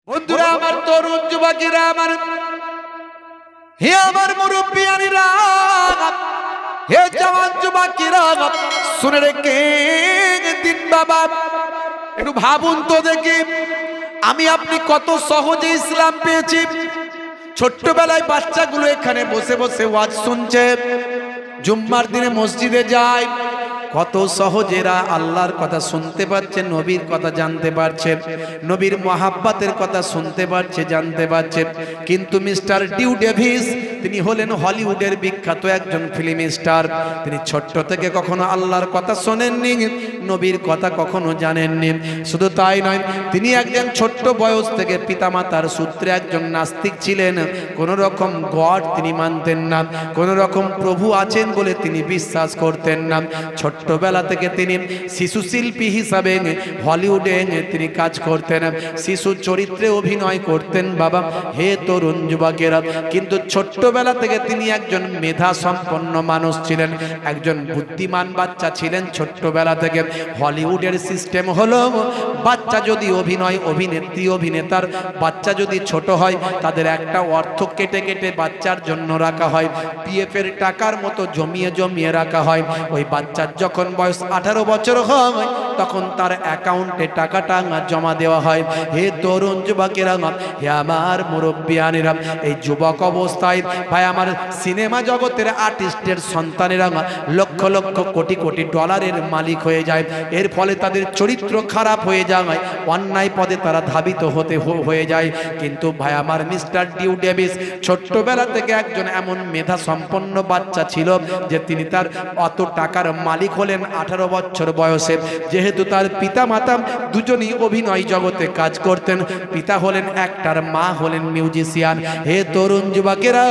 বন্ধুরা আমার, তরুণ যুবকেরা আমার, হে আমার মুরব্বিয়ানিরা, হে জওয়ান যুবকেরা, শুনে রেখে দিন বাবা, একটু ভাবুন তো দেখি, আমি আপনি কত সহজে ইসলাম পেয়েছি। ছোট্টবেলায় বাচ্চাগুলো এখানে বসে বসে ওয়াজ শুনছে, জুম্মার দিনে মসজিদে যায়, কত সহজেরা আল্লাহর কথা শুনতে পারছে, নবীর কথা জানতে পারছে, নবীর মহাব্বতের কথা শুনতে পারছে, জানতে পারছে। কিন্তু মিস্টার ডিউ ডেভিস, তিনি হলেন হলিউডের বিখ্যাত একজন ফিল্ম স্টার। তিনি ছোট্ট থেকে কখনো আল্লাহর কথা শোনেননি, নবীর কথা কখনো জানেননি। শুধু তাই নয়, তিনি একজন ছোট্ট বয়স থেকে পিতামাতার সূত্রে একজন নাস্তিক ছিলেন। কোন রকম গড তিনি মানতেন না, কোন রকম প্রভু আছেন বলে তিনি বিশ্বাস করতেন না। ছোট্টবেলা থেকে তিনি শিশু শিল্পী হিসাবে হলিউডে তিনি কাজ করতেন, শিশু চরিত্রে অভিনয় করতেন বাবা। হে তরুণ যুবকেরা, কিন্তু ছোট্টবেলা থেকে তিনি একজন মেধা সম্পন্ন মানুষ ছিলেন, একজন বুদ্ধিমান বাচ্চা ছিলেন। ছোট্টবেলা থেকে হলিউডের সিস্টেম হলো, বাচ্চা যদি অভিনেত্রী অভিনেতার বাচ্চা যদি ছোট হয়, তাদের একটা অর্থ কেটে কেটে বাচ্চার জন্য রাখা হয়, পিএফের টাকার মতো জমিয়ে জমিয়ে রাখা হয়। ওই বাচ্চার যখন বয়স 18 বছর হয়, তখন তার অ্যাকাউন্টে টাকাটা জমা দেওয়া হয়। হে তরুণ যুবকেরা, হে আমার মুরব্বিয়ানেরা, এই যুবক অবস্থায় ভাই আমার সিনেমা জগতের আর্টিস্টের সন্তানেরা লক্ষ লক্ষ কোটি কোটি ডলারের মালিক হয়ে যায়। এর ফলে তাদের চরিত্র খারাপ হয়ে যায়, অন্যায় পদে তারা ধাবিত হয়ে যায়। কিন্তু ভাই আমার মিস্টার ডিউ ডেভিস ছোট্টবেলা থেকে একজন এমন মেধা সম্পন্ন বাচ্চা ছিল যে তিনি তার অত টাকার মালিক হলেন 18 বছর বয়সে। যেহেতু তার পিতা মাতা দুজনই অভিনয় জগতে কাজ করতেন, পিতা হলেন অ্যাক্টর, মা হলেন মিউজিশিয়ান। হে তরুণ যুবকেরা,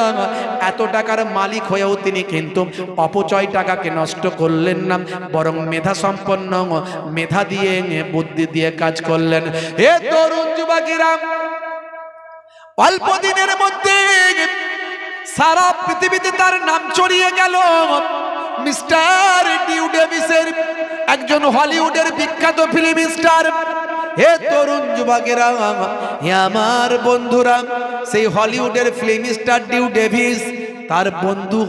এত টাকার মালিক হয়েও তিনি কিন্তু অপচয় টাকাকে নষ্ট করলেন না, বরং মেধা সম্পন্ন মেধা দিয়ে বুদ্ধি দিয়ে কাজ করলেন। হে তরুণ যুবকেরা, অল্প দিনের মধ্যে সারা পৃথিবীতে তার নাম ছড়িয়ে গেল। মিস্টার ডিউ ডেভিসের একজন হলিউডের বিখ্যাত ফিল্ম স্টার। হে তরুণ যুবকেরা, হে আমার বন্ধুরা, সেই হলিউডের ফিল্ম স্টার ডিউ ডেভিস, তার বন্ধু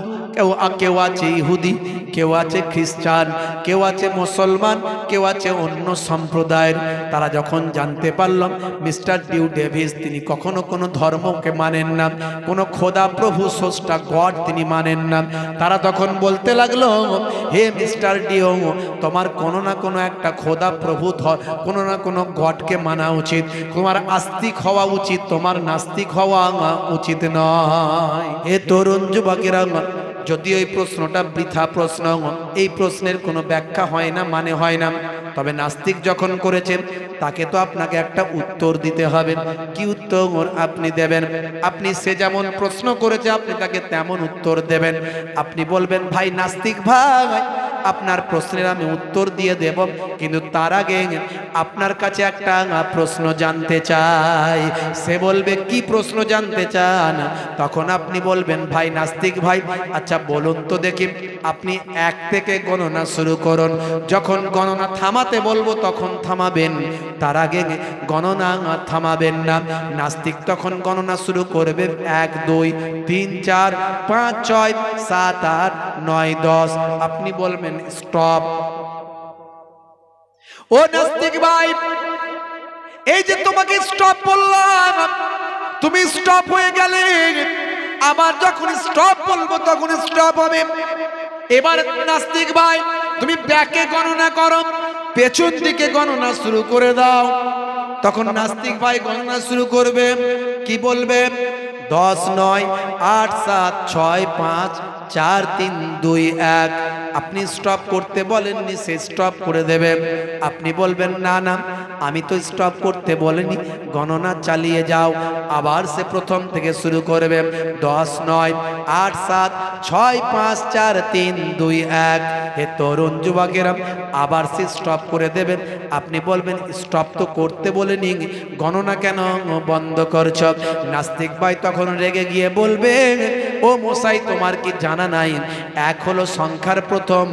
কেউ আছে ইহুদি, কেউ আছে খ্রিস্টান, কেউ আছে মুসলমান, কেউ আছে অন্য সম্প্রদায়ের। তারা যখন জানতে পারলাম মিস্টার ডিউ ডেভিস তিনি কখনো কোনো ধর্মকে মানেন না, কোনো খোদা প্রভু স্রষ্টা গড তিনি মানেন না, তারা তখন বলতে লাগলো, হে মিস্টার ডিউ, তোমার কোনো না কোনো একটা খোদা প্রভু, কোনো না কোনো গডকে মানা উচিত, তোমার আস্তিক হওয়া উচিত, তোমার নাস্তিক হওয়া উচিত নয়। হে তরুণ যুবকেরা, যদিও এই প্রশ্নটা বৃথা প্রশ্ন, এই প্রশ্নের কোনো ব্যাখ্যা হয় না, মানে হয় না, তবে নাস্তিক যখন করেছেন তাকে তো আপনাকে একটা উত্তর দিতে হবে। কি উত্তর আপনি দেবেন? আপনি সে যেমন প্রশ্ন করেছে আপনি তাকে তেমন উত্তর দেবেন। আপনি বলবেন, ভাই নাস্তিক ভাই, আপনার প্রশ্নের আমি উত্তর দিয়ে দেব, কিন্তু তার আগে আপনার কাছে একটা প্রশ্ন জানতে চাই। সে বলবে, কি প্রশ্ন জানতে চান? তখন আপনি বলবেন, ভাই নাস্তিক ভাই, আচ্ছা বলুন তো দেখি, আপনি 1 থেকে গণনা শুরু করুন। যখন গণনা থামাতে বলবো তখন থামাবেন, তার আগে গণনা থামাবেন না। নাস্তিক তখন গণনা শুরু করবে, 1 2 3 4 5 6 7 8 9 10। আপনি বলবেন স্টপ। ও নাস্তিক ভাই, এই যে তোমাকে স্টপ বললাম, তুমি স্টপ হয়ে গেলে, আবার যখন স্টপ বলবো তখন স্টপ হবে। এবার নাস্তিক ভাই তুমি ব্যাকে গণনা করো, পেছন দিকে গণনা শুরু করে দাও। তখন নাস্তিক ভাই গণনা শুরু করবে, কি বলবে? 10 9 8 7 6 5 4 3 2 1। আপনি স্টপ করতে বলেননি, সে স্টপ করে দেবে। আপনি বলবেন, না না, আমি তো স্টপ করতে বলিনি, গণনা চালিয়ে যাও। আবার সে প্রথম থেকে শুরু করবে, 10 9 8 7 6 5 4 3 2 1। হে তরুণ যুবকেরা, আবার সে স্টপ করে দেবেন। আপনি বলবেন, স্টপ তো করতে বলেনি, গণনা কেন বন্ধ করছ? নাস্তিক ভাই তখন রেগে গিয়ে বলবে, ও মশাই তোমার কি জানা নাই এক হলো সংখ্যার প্রথম,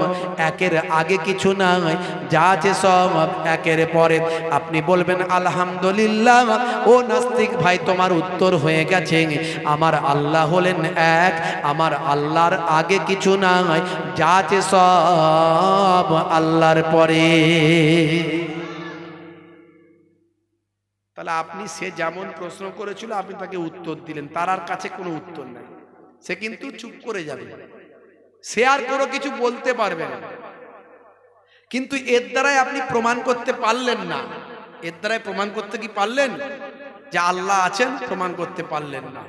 একের আগে কিছু নাই, যা আছে সব একের পরে। আপনি বলবেন আলহামদুলিল্লাহ। ও নাস্তিক ভাই তোমার উত্তর হয়ে গেছে। আমার আল্লাহ হলেন এক, আমার আল্লাহর আগে কিছু নাই, যা আছে সব আল্লাহর পরে। তাহলে আপনি সে যেমন প্রশ্ন করেছিল আপনি তাকে উত্তর দিলেন, তার আর কাছে কোনো উত্তর নাই, সে কিন্তু চুপ করে যাবে, সে আর কোনো কিছু বলতে পারবে না। কিন্তু এর দ্বারাই আপনি প্রমাণ করতে পারলেন না। এর দ্বারাই প্রমাণ করতে কি পারলেন যে আল্লাহ আছেন? প্রমাণ করতে পারলেন না।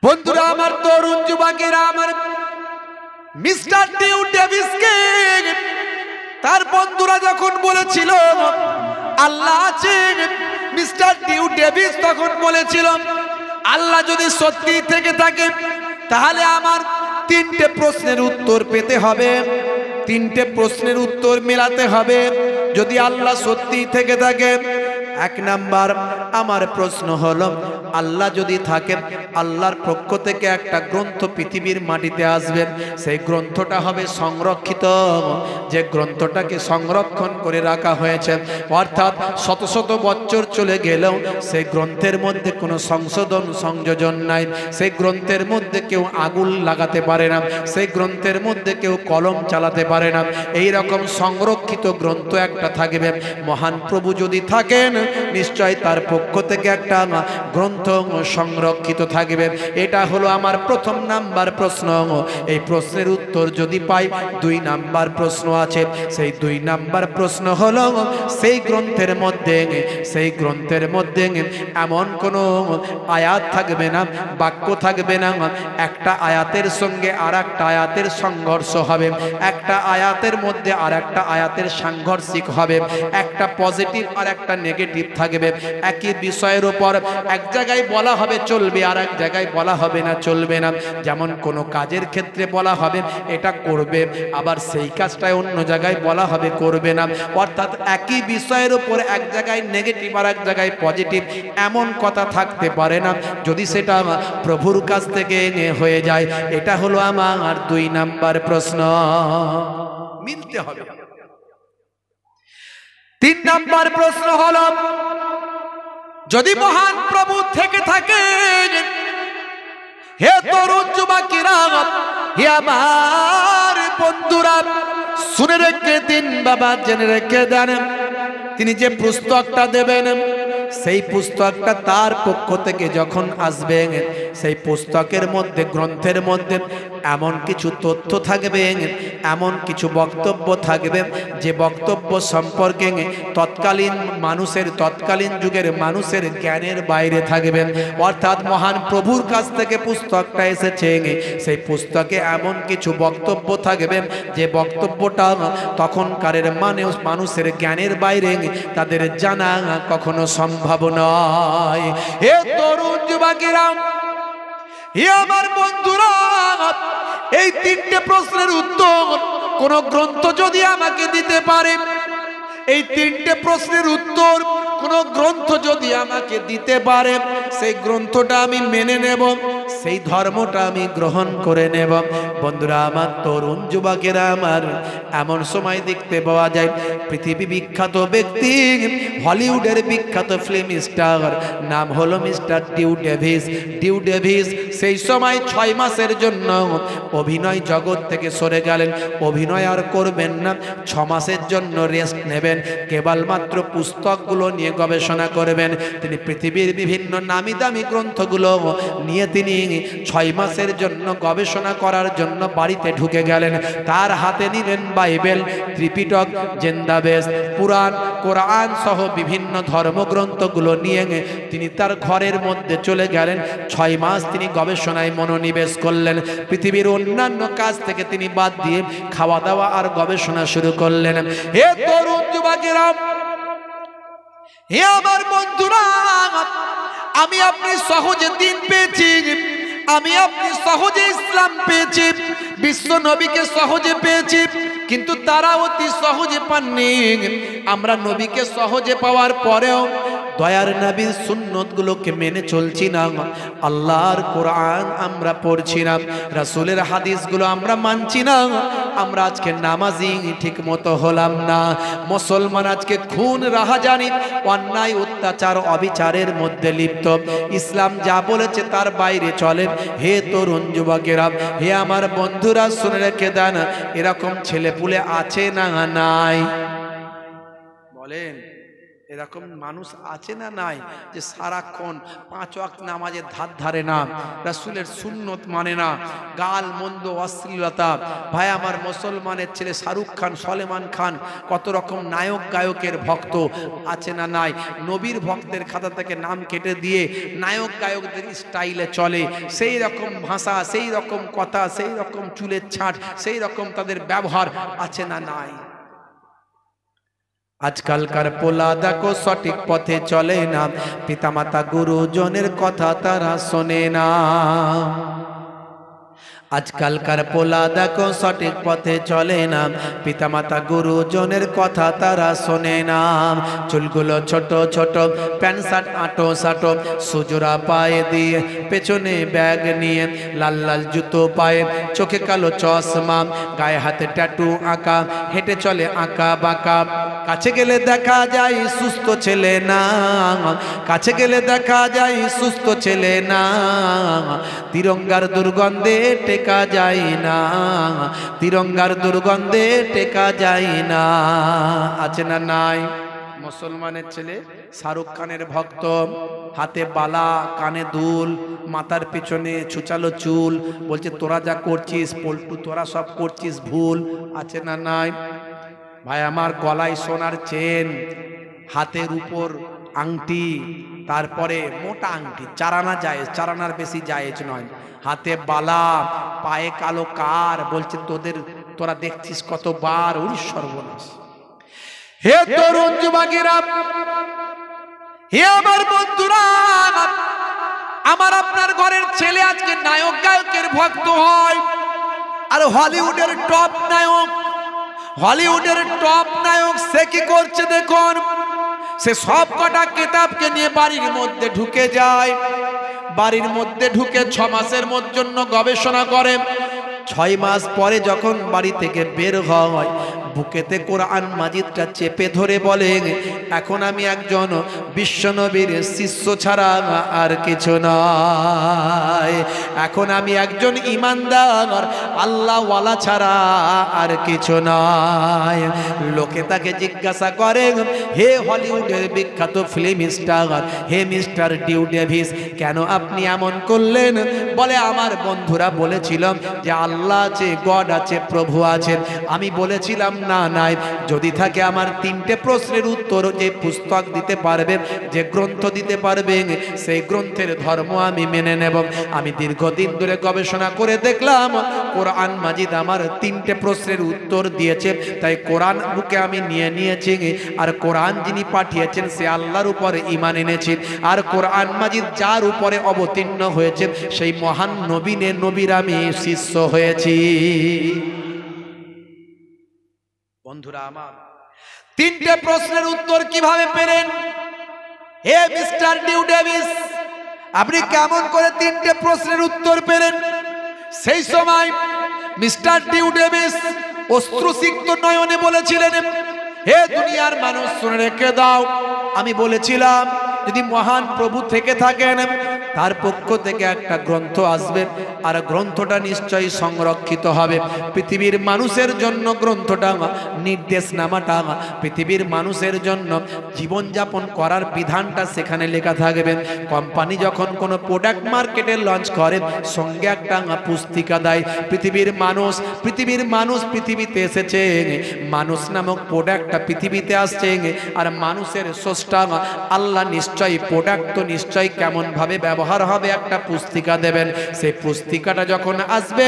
বন্ধুরা আমার, তরুণ যুবকেরা আমার, মিস্টার ডিউ ডেভিসকে তার বন্ধুরা যখন বলেছিল আল্লাহ আছেন, মিস্টার ডিউ ডেভিস তখন বলেছিল আল্লাহ যদি সত্যি থেকে থাকে তাহলে আমার তিনটে প্রশ্নের উত্তর পেতে হবে, তিনটে প্রশ্নের উত্তর মেলাতে হবে। যদি আল্লাহ সত্যি থেকে থাকে, এক নাম্বার আমার প্রশ্ন হলো আল্লাহ যদি থাকেন, আল্লাহর পক্ষ থেকে একটা গ্রন্থ পৃথিবীর মাটিতে আসবে, সেই গ্রন্থটা হবে সংরক্ষিত, যে গ্রন্থটাকে সংরক্ষণ করে রাখা হয়েছে, অর্থাৎ শত শত বছর চলে গেলেও সেই গ্রন্থের মধ্যে কোনো সংশোধন সংযোজন নাই, সেই গ্রন্থের মধ্যে কেউ আগুন লাগাতে পারে না, সেই গ্রন্থের মধ্যে কেউ কলম চালাতে পারে না। এই রকম সংরক্ষিত গ্রন্থ একটা থাকবে। মহান প্রভু যদি থাকেন, নিশ্চয় তার পক্ষ থেকে একটা গ্রন্থ সংরক্ষিত থাকবে। এটা হলো আমার প্রথম নাম্বার প্রশ্ন। এই প্রশ্নের উত্তর যদি পাই, দুই নাম্বার প্রশ্ন আছে। সেই দুই নাম্বার প্রশ্ন হলো সেই গ্রন্থের মধ্যে এমন কোনো আয়াত থাকবে না, বাক্য থাকবে না, একটা আয়াতের সঙ্গে আর একটা আয়াতের সংঘর্ষ হবে, একটা আয়াতের মধ্যে আর একটা আয়াতের সাংঘর্ষিক হবে, একটা পজিটিভ আর একটা নেগেটিভ থাকবে। একই বিষয়ের উপর এক জায়গায় বলা হবে চলবে, আর এক জায়গায় বলা হবে না চলবে না। যেমন কোনো কাজের ক্ষেত্রে বলা হবে এটা করবে, আবার সেই কাজটায় অন্য জায়গায় বলা হবে করবে না। অর্থাৎ একই বিষয়ের উপর এক জায়গায় নেগেটিভ আর এক জায়গায় পজিটিভ, এমন কথা থাকতে পারে না যদি সেটা প্রভুর কাছ থেকে হয়ে যায়। এটা হলো আমার দুই নাম্বার প্রশ্ন, মিলতে হবে। তিন নাম্বার প্রশ্ন হলো যদি মহান প্রভু থেকে থাকে, হে তরুণ যুবকেরা, হে আমার বন্ধুরা, শুনে রেখে দিন বাবা, জেনে রেখে দেন, তিনি যে পুস্তকটা দেবেন সেই পুস্তকটা তার পক্ষ থেকে যখন আসবে, সেই পুস্তকের মধ্যে, গ্রন্থের মধ্যে এমন কিছু তথ্য থাকবে, এমন কিছু বক্তব্য থাকবে, যে বক্তব্য সম্পর্কে তৎকালীন মানুষের, তৎকালীন যুগের মানুষের জ্ঞানের বাইরে থাকবে। অর্থাৎ মহান প্রভুর কাছ থেকে পুস্তকটা এসেছে, সেই পুস্তকে এমন কিছু বক্তব্য থাকবে যে বক্তব্যটা তখনকারের মানুষের জ্ঞানের বাইরে, তাদের জানা কখনো সম্ভব নয়। হে তরুণ যুবকেরা, হে আমার বন্ধুরা, এই তিনটে প্রশ্নের উত্তর কোন গ্রন্থ যদি আমাকে দিতে পারে, এই তিনটে প্রশ্নের উত্তর কোন গ্রন্থ যদি আমাকে দিতে পারে, সেই গ্রন্থটা আমি মেনে নেব, সেই ধর্মটা আমি গ্রহণ করে নেব। বন্ধুরা আমার, তরুণ যুবকেরা আমার, এমন সময় দেখতে পাওয়া যায় পৃথিবী বিখ্যাত ব্যক্তি, হলিউডের বিখ্যাত ফিল্ম স্টার, নাম হলো mister Dew Davis. Dew Davis সেই সময় 6 মাসের জন্য অভিনয় জগৎ থেকে সরে গেলেন, অভিনয় আর করবেন না, 6 মাসের জন্য রেস্ট নেবেন, কেবলমাত্র পুস্তকগুলো নিয়ে গবেষণা করবেন। তিনি পৃথিবীর বিভিন্ন নামি দামি গ্রন্থগুলো নিয়ে তিনি 6 মাসের জন্য গবেষণা করার জন্য বাড়িতে ঢুকে গেলেন। তার হাতে নিলেন বাইবেল, ত্রিপিটক, জিন্দাবেশ, পুরাণ, কোরআন সহ বিভিন্ন ধর্মগ্রন্থগুলো নিয়ে তিনি তার ঘরের মধ্যে চলে গেলেন। 6 মাস তিনি গবেষণায় মনোনিবেশ করলেন। পৃথিবীর অন্যান্য কাজ থেকে তিনি বাদ দিয়ে খাওয়া দাওয়া আর গবেষণা শুরু করলেন। হে তরুণ যুবকেরা, হে আমার বন্ধুরা, আমি আপনি সহজে দিন পেয়েছি, আমি আপনি সহজে ইসলাম পেয়েছি, বিশ্ব নবীকে সহজে পেয়েছি, কিন্তু তারা অতি সহজে পাননি। আমরা নবীকে সহজে পাওয়ার পরেও দয়ার নবীর সুন্নতগুলোকে মেনে চলছি না, আল্লাহর কোরআন আমরা পড়ছি না, রাসূলের হাদিসগুলো আমরা মানছি না, আমরা আজকে নামাজি ঠিক মতো হলাম না। মুসলমান আজকে খুন রাহাজানি অন্যায় অত্যাচার অবিচারের মধ্যে লিপ্ত, ইসলাম যা বলেছে তার বাইরে চলে। হে তরুণ যুবকেরা, হে আমার বন্ধুরা, শুনে রেখে দেন, এরকম ছেলেপুলে আছে না নাই? বলেন, এরকম মানুষ আছে না নাই যে সারাক্ষণ 5 ওয়াক্ত নামাজের ধার ধারে না, রাসূলের সুন্নত মানে না, গাল মন্দ অশ্লীলতা। ভাই আমার, মুসলমানের ছেলে শাহরুখ খান, সলেমান খান কত রকম নায়ক গায়কের ভক্ত আছে না নাই? নবীর ভক্তের খাতা থেকে নাম কেটে দিয়ে নায়ক গায়কদের স্টাইলে চলে, সেই রকম ভাষা, সেই রকম কথা, সেই রকম চুলের ছাঁট, সেই রকম তাদের ব্যবহার আছে না নাই? আজকালকার পোলা দেখো সঠিক পথে চলে না, পিতামাতা গুরুজনের কথা তারা শোনে না। আজকালকার পোলা দেখো সঠিক পথে চলে না, পিতামাতা গুরুজনের কথা তারা শোনে না। চুলগুলো ছোট ছোট, প্যান্ট শার্ট আটো সাটো, সুজোড়া পায়ে দিয়ে পেছনে ব্যাগ নিয়ে, লাল লাল জুতো পায়ে, চোখে কালো চশমা, গায়ে হাতে ট্যাটু আঁকা, হেঁটে চলে আঁকা বাঁকা। কাছে গেলে দেখা যায় সুস্থ ছেলে না, কাছে গেলে দেখা যায় সুস্থ ছেলে না, তিরঙ্গার দুর্গন্ধে টেকা যায় না, তিরঙ্গার দুর্গন্ধে টেকা যায় না। আছে না নাই? মুসলমানের ছেলে শাহরুখ খানের ভক্ত, হাতে বালা, কানে দুল, মাথার পিছনে ছুচালো চুল, বলছে তোরা যা করছিস পল্টু, তোরা সব করছিস ভুল। আছে না নাই? ভাই আমার, গলায় সোনার চেন, হাতের উপর আংটি, তারপরে মোটা আংটি, 4 আনা জায়েজ, 4 আনার বেশি জায়েজ নয়, হাতে বালা, পায়ে কালো কার, বলছে তোরা দেখছিস কতবার। ওর সর্বনাশ। হে তরুণ যুবকেরা, হে আমার বন্ধুরা, আমার আপনার ঘরের ছেলে আজকে নায়ক গায়কের ভক্ত হয়, আর হলিউডের টপ নায়ক, হলিউডের টপ নায়ক সে কি করছে দেখুন, সে সব কটা কিতাবকে নিয়ে বাড়ির মধ্যে ঢুকে যায়, বাড়ির মধ্যে ঢুকে 6 মাসের জন্য গবেষণা করে। 6 মাস পরে যখন বাড়ি থেকে বের হয়, বুকেতে কোরআন মাজিদটা চেপে ধরে বলেন, এখন আমি একজন বিশ্বনবীর শিষ্য ছাড়া আর কিছু নয়, এখন আমি একজন ইমানদার আল্লাহওয়ালা ছাড়া আর কিছু নয়। লোকে তাকে জিজ্ঞাসা করে, হে হলিউডের বিখ্যাত ফিল্ম স্টার, হে মিস্টার ডিউ ডেভিস, কেন আপনি এমন করলেন? বলে, আমার বন্ধুরা বলেছিল যে আল্লাহ আছে, গড আছে, প্রভু আছেন। আমি বলেছিলাম না নাই, যদি থাকে আমার 3টে প্রশ্নের উত্তর যে পুস্তক দিতে পারবে, যে গ্রন্থ দিতে পারবে, সেই গ্রন্থের ধর্ম আমি মেনে নেব। আমি দীর্ঘদিন ধরে গবেষণা করে দেখলাম কোরআন মাজিদ আমার 3টে প্রশ্নের উত্তর দিয়েছে, তাই কোরআন বুকে আমি নিয়েছি, আর কোরআন যিনি পাঠিয়েছেন সে আল্লাহর উপরে ঈমান এনেছি, আর কোরআন মাজিদ যার উপরে অবতীর্ণ হয়েছে সেই মহান নবীর আমি শিষ্য হয়েছি। বন্ধুরা আমার, 3টে প্রশ্নের উত্তর কিভাবে পেলেন? হে মিস্টার ডিউ ডেভিস, আপনি কেমন করে 3টে প্রশ্নের উত্তর পেলেন? সেই সময় মিস্টার ডিউ ডেভিস অশ্রুসিক্ত নয়নে বলেছিলেন, হে দুনিয়ার মানুষ শুনে রেখে দাও, আমি বলেছিলাম যদি মহান প্রভু থেকে থাকেন তার পক্ষ থেকে একটা গ্রন্থ আসবে, আর গ্রন্থটা নিশ্চয়ই সংরক্ষিত হবে। পৃথিবীর মানুষের জন্য গ্রন্থটা, নির্দেশনামাটা, পৃথিবীর মানুষের জন্য জীবনযাপন করার বিধানটা সেখানে লেখা থাকবে। কোম্পানি যখন কোনো প্রোডাক্ট মার্কেটে লঞ্চ করে, সঙ্গে একটা পুস্তিকা দেয়। পৃথিবীর মানুষ পৃথিবীতে এসেছে, মানুষ নামক প্রোডাক্টটা পৃথিবীতে আসছে, আর মানুষের স্রষ্টা আল্লাহ নিশ্চয়ই প্রোডাক্ট তো নিশ্চয়ই কেমন ভাবে ব্যবহার হবে একটা পুস্তিকা দেবেন। সেই পুস্তিকাটা যখন আসবে,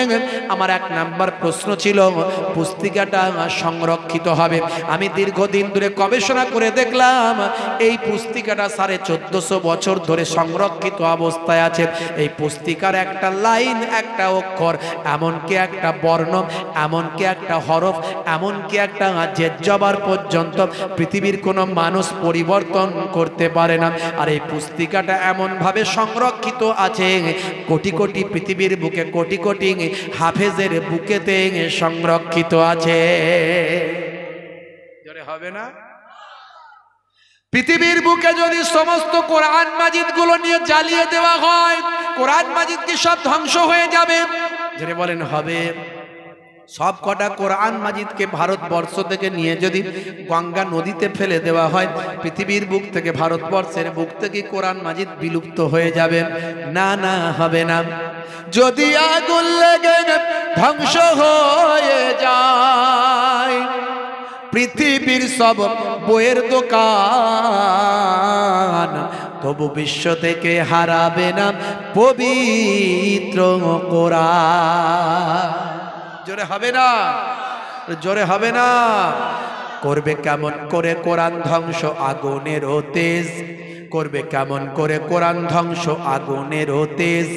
আমার 1 নাম্বার প্রশ্ন ছিল পুস্তিকাটা সংরক্ষিত হবে। আমি দীর্ঘদিন ধরে গবেষণা করে দেখলাম এই পুস্তিকাটা 1450 বছর ধরে সংরক্ষিত অবস্থায় আছে। এই পুস্তিকার একটা লাইন, একটা অক্ষর, এমনকি একটা বর্ণ, এমনকি একটা হরফ, এমনকি একটা জের জবর পর্যন্ত পৃথিবীর কোনো মানুষ পরিবর্তন করতে পারে না। আর এই পুস্তিকাটা এমন ভাবে সংরক্ষিত আছে, কোটি কোটি পৃথিবীর বুকে কোটি কোটি হাফেজের বুকেতে সংরক্ষিত আছে। জোরে হবে না? পৃথিবীর বুকে যদি সমস্ত কোরআন মাজিদ গুলো নিয়ে জ্বালিয়ে দেওয়া হয়, কোরআন মাজিদ কি সব ধ্বংস হয়ে যাবে? জোরে বলেন হবে? সব কটা কোরআন মাজিদকে ভারতবর্ষ থেকে নিয়ে যদি গঙ্গা নদীতে ফেলে দেওয়া হয়, পৃথিবীর বুক থেকে, ভারতবর্ষের বুক থেকে কোরআন মাজিদ বিলুপ্ত হয়ে যাবে? না না, হবে না। যদি আগুন লেগে ধ্বংস হয়ে যায় পৃথিবীর সব বইয়ের দোকান, তবু বিশ্ব থেকে হারাবে না পবিত্র কোরআন। জোরে হবে না? জোরে হবে না? করবে কেমন করে কোরআন ধ্বংস আগুনের তেজ, করবে কেমন করে কোরআন ধ্বংস আগুনের তেজ,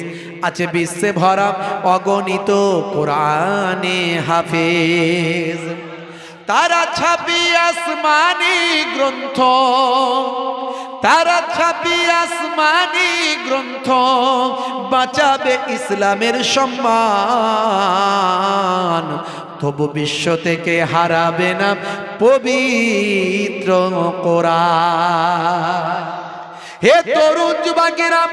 আছে বিশ্বে ভরা অগণিত কোরআনে হাফেজ। তারা ছাপি আসমানি গ্রন্থ, তারা ছাপি আসমানি গ্রন্থ, বাঁচাবে ইসলামের সম্মান, তবু বিশ্ব থেকে হারাবে না পবিত্র কোরআন। হে তরুণ যুবকেরা,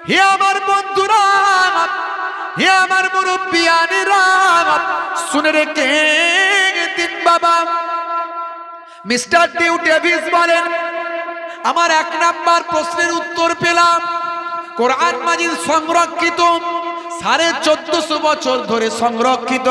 হে আমার বন্ধুরা, হে আমার মুরব্বিয়ানেরা, শুনে রেখে দিন বাবা। মিস্টার ডিউ ডেভিস বলেন, আমার 1 নাম্বার প্রশ্নের উত্তর পেলাম। কোরআন মাজিদ সংরক্ষিত 1450 বছর ধরে সংরক্ষিত,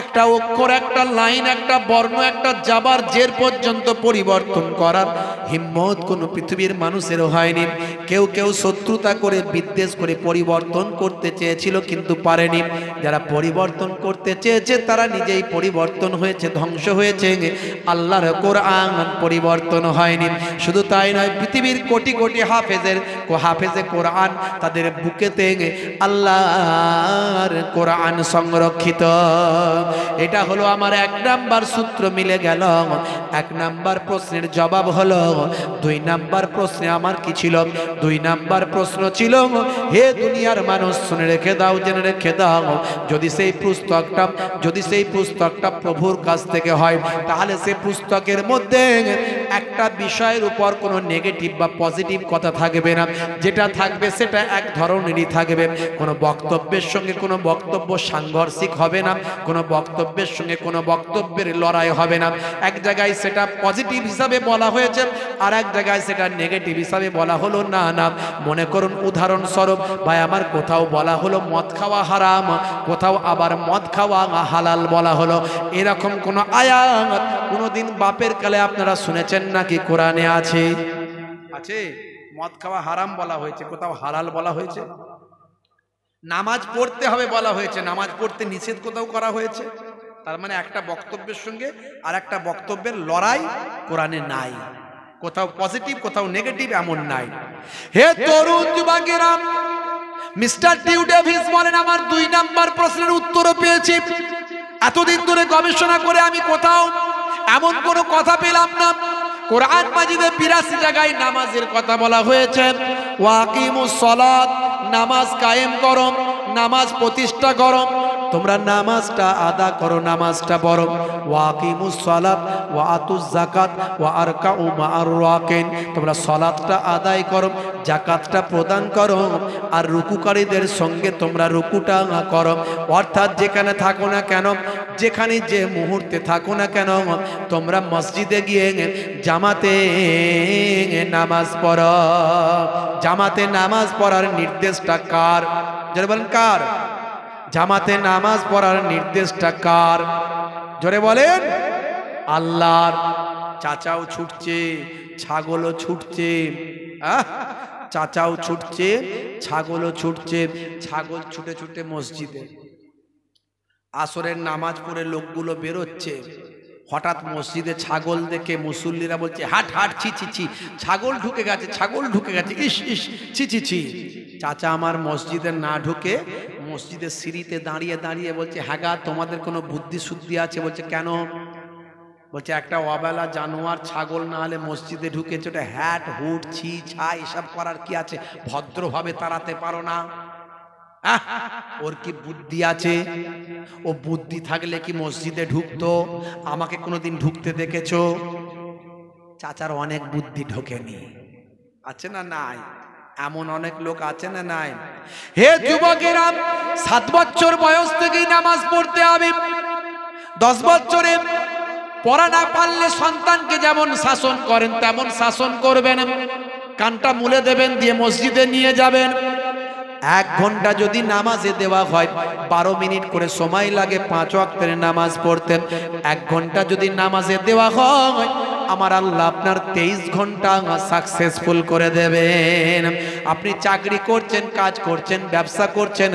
একটা অক্ষর, একটা লাইন, একটা বর্ণ, একটা জাবার জের পর্যন্ত পরিবর্তন করার হিম্মত কোনো পৃথিবীর মানুষেরও হয়নি। কেউ কেউ শত্রুতা করে, বিদ্বেষ করে পরিবর্তন করতে চেয়েছিল, কিন্তু পারেনি। যারা পরিবর্তন করতে চেয়েছে তারা নিজেই পরিবর্তন হয়েছে, ধ্বংস হয়েছে। আল্লাহর কোরআন পরিবর্তন হয়নি। শুধু তাই নয়, পৃথিবীর কোটি কোটি হাফেজে কোরআন, তাদের বুকেতে আল্লাহর কোরআন সংরক্ষিত। এটা হলো আমার 1 নাম্বার সূত্র, মিলে গেল। 1 নাম্বার প্রশ্নের জবাব হলো। 2 নাম্বার প্রশ্নে আমার কি ছিল? 2 নাম্বার প্রশ্ন ছিল, হে দুনিয়ার মানুষ, শুনে রেখে দাও, জেনে রেখে দাও, যদি সেই পুস্তকটা প্রভুর কাছ থেকে হয়, তাহলে সেই পুস্তকের মধ্যে একটা বিষয়ের উপর কোনো নেগেটিভ বা পজিটিভ কথা থাকবে না। যেটা থাকবে সেটা এক ধরনেরই থাকবে। কোনো বক্তব্যের সঙ্গে কোনো বক্তব্য সাংঘর্ষিক হবে না, কোনো বক্তব্যের সঙ্গে কোনো বক্তব্যের লড়াই হবে না। এক জায়গায় সেটা পজিটিভ হিসাবে বলা হয়েছে, আর এক জায়গায় সেটা নেগেটিভ হিসাবে বলা হলো। না না, মনে করুন উদাহরণস্বরূপ, ভাই আমার কোথাও বলা হলো মদ খাওয়া হারাম, কোথাও আবার মদ খাওয়া হালাল বলা হলো। এরকম কোনো আয়াত কোনোদিন বাপের কালে আপনারা শুনেছেন নাকি? কোরআনে আছে? আছে? মদ খাওয়া হারাম বলা হয়েছে, কোথাও হালাল বলা হয়েছে? নামাজ পড়তে হবে বলা হয়েছে, নামাজ পড়তে নিষেধ কোথাও করা হয়েছে? তার মানে একটা বক্তব্যের সঙ্গে আর একটা বক্তব্যের লড়াই কোরআনে নাই। কোথাও পজিটিভ, কোথাও নেগেটিভ, এমন নাই। হে তরুণ যুবকেরা, মিস্টার ডিউ ডেভিস বলেন, আমার 2 নাম্বার প্রশ্নের উত্তরও পেয়েছি। এতদিন ধরে গবেষণা করে আমি কোথাও এমন কোনো কথা পেলাম না। কোরআন মাজিদে 82 জায়গায় নামাজের কথা বলা হয়েছে। ওয়াকিমুস সালাত, নামাজ কায়েম করো, নামাজ প্রতিষ্ঠা করো, তোমরা নামাজটা আদা করো, নামাজটা পড়ো। ওয়াকিমুস সালাত ওয়া আতুজ যাকাত ওয়া আরকাউ মা'আর রাকিন, তোমরা সালাতটা আদায় করো, যাকাতটা প্রদান করো, আর রুকুকারীদের সঙ্গে তোমরা রুকুটা করো। অর্থাৎ যেখানে থাকো না কেন, যেখানে যে মুহূর্তে থাকো না কেন, তোমরা মসজিদে গিয়ে জামাতে নামাজ পড়ো। জামাতে নামাজ পড়ার নির্দেশটা কার? জোরে বলেন কার? জামাতে নামাজ পড়ার নির্দেশটা কার? জোরে বলেন আল্লাহর। চাচাও ছুটছে, ছাগলও ছুটছে, চাচাও ছুটছে, ছাগলও ছুটছে। ছাগল ছুটে ছুটে মসজিদে, আসরের নামাজ পড়ে লোকগুলো বেরোচ্ছে। হঠাৎ মসজিদে ছাগল দেখে মুসল্লিরা বলছে, হাট হাট, ছি ছি ছি, ছাগল ঢুকে গেছে, ছাগল ঢুকে গেছে, ইস ইস, ছি ছি ছি। চাচা আমার মসজিদে না ঢুকে মসজিদের সিঁড়িতে দাঁড়িয়ে দাঁড়িয়ে বলছে, হাগা তোমাদের কোনো বুদ্ধি শুদ্ধি আছে? বলছে কেন? বলছে একটা অবেলা জানোয়ার ছাগল না হলে মসজিদে ঢুকেছে, ওটা হ্যাট হুট ছি ছা এসব করার কি আছে? ভদ্রভাবে তাড়াতে পারো না? ওর কি বুদ্ধি আছে? ও বুদ্ধি থাকলে কি মসজিদে ঢুকতো? আমাকে কোনোদিন ঢুকতে দেখেছো? চাচার অনেক বুদ্ধি ঢোকেনি, আছে না নাই? এমন অনেক লোক আছে না নাই? হে যুবকেরা, 7 বছর বয়স থেকেই নামাজ পড়তে হবে। 10 বছরে পড়া না পারলে সন্তানকে যেমন শাসন করেন তেমন শাসন করবেন, কানটা মুলে দেবেন, দিয়ে মসজিদে নিয়ে যাবেন। 1 ঘন্টা যদি নামাজে দেওয়া হয়, 12 মিনিট করে সময় লাগে 5 ওয়াক্তের নামাজ পড়তে। 1 ঘন্টা যদি নামাজে দেওয়া হয়, আমার আল্লাহ আপনার 23 ঘন্টা সাকসেসফুল করে দেবেন। আপনি চাকরি করছেন, কাজ করছেন, ব্যবসা করছেন,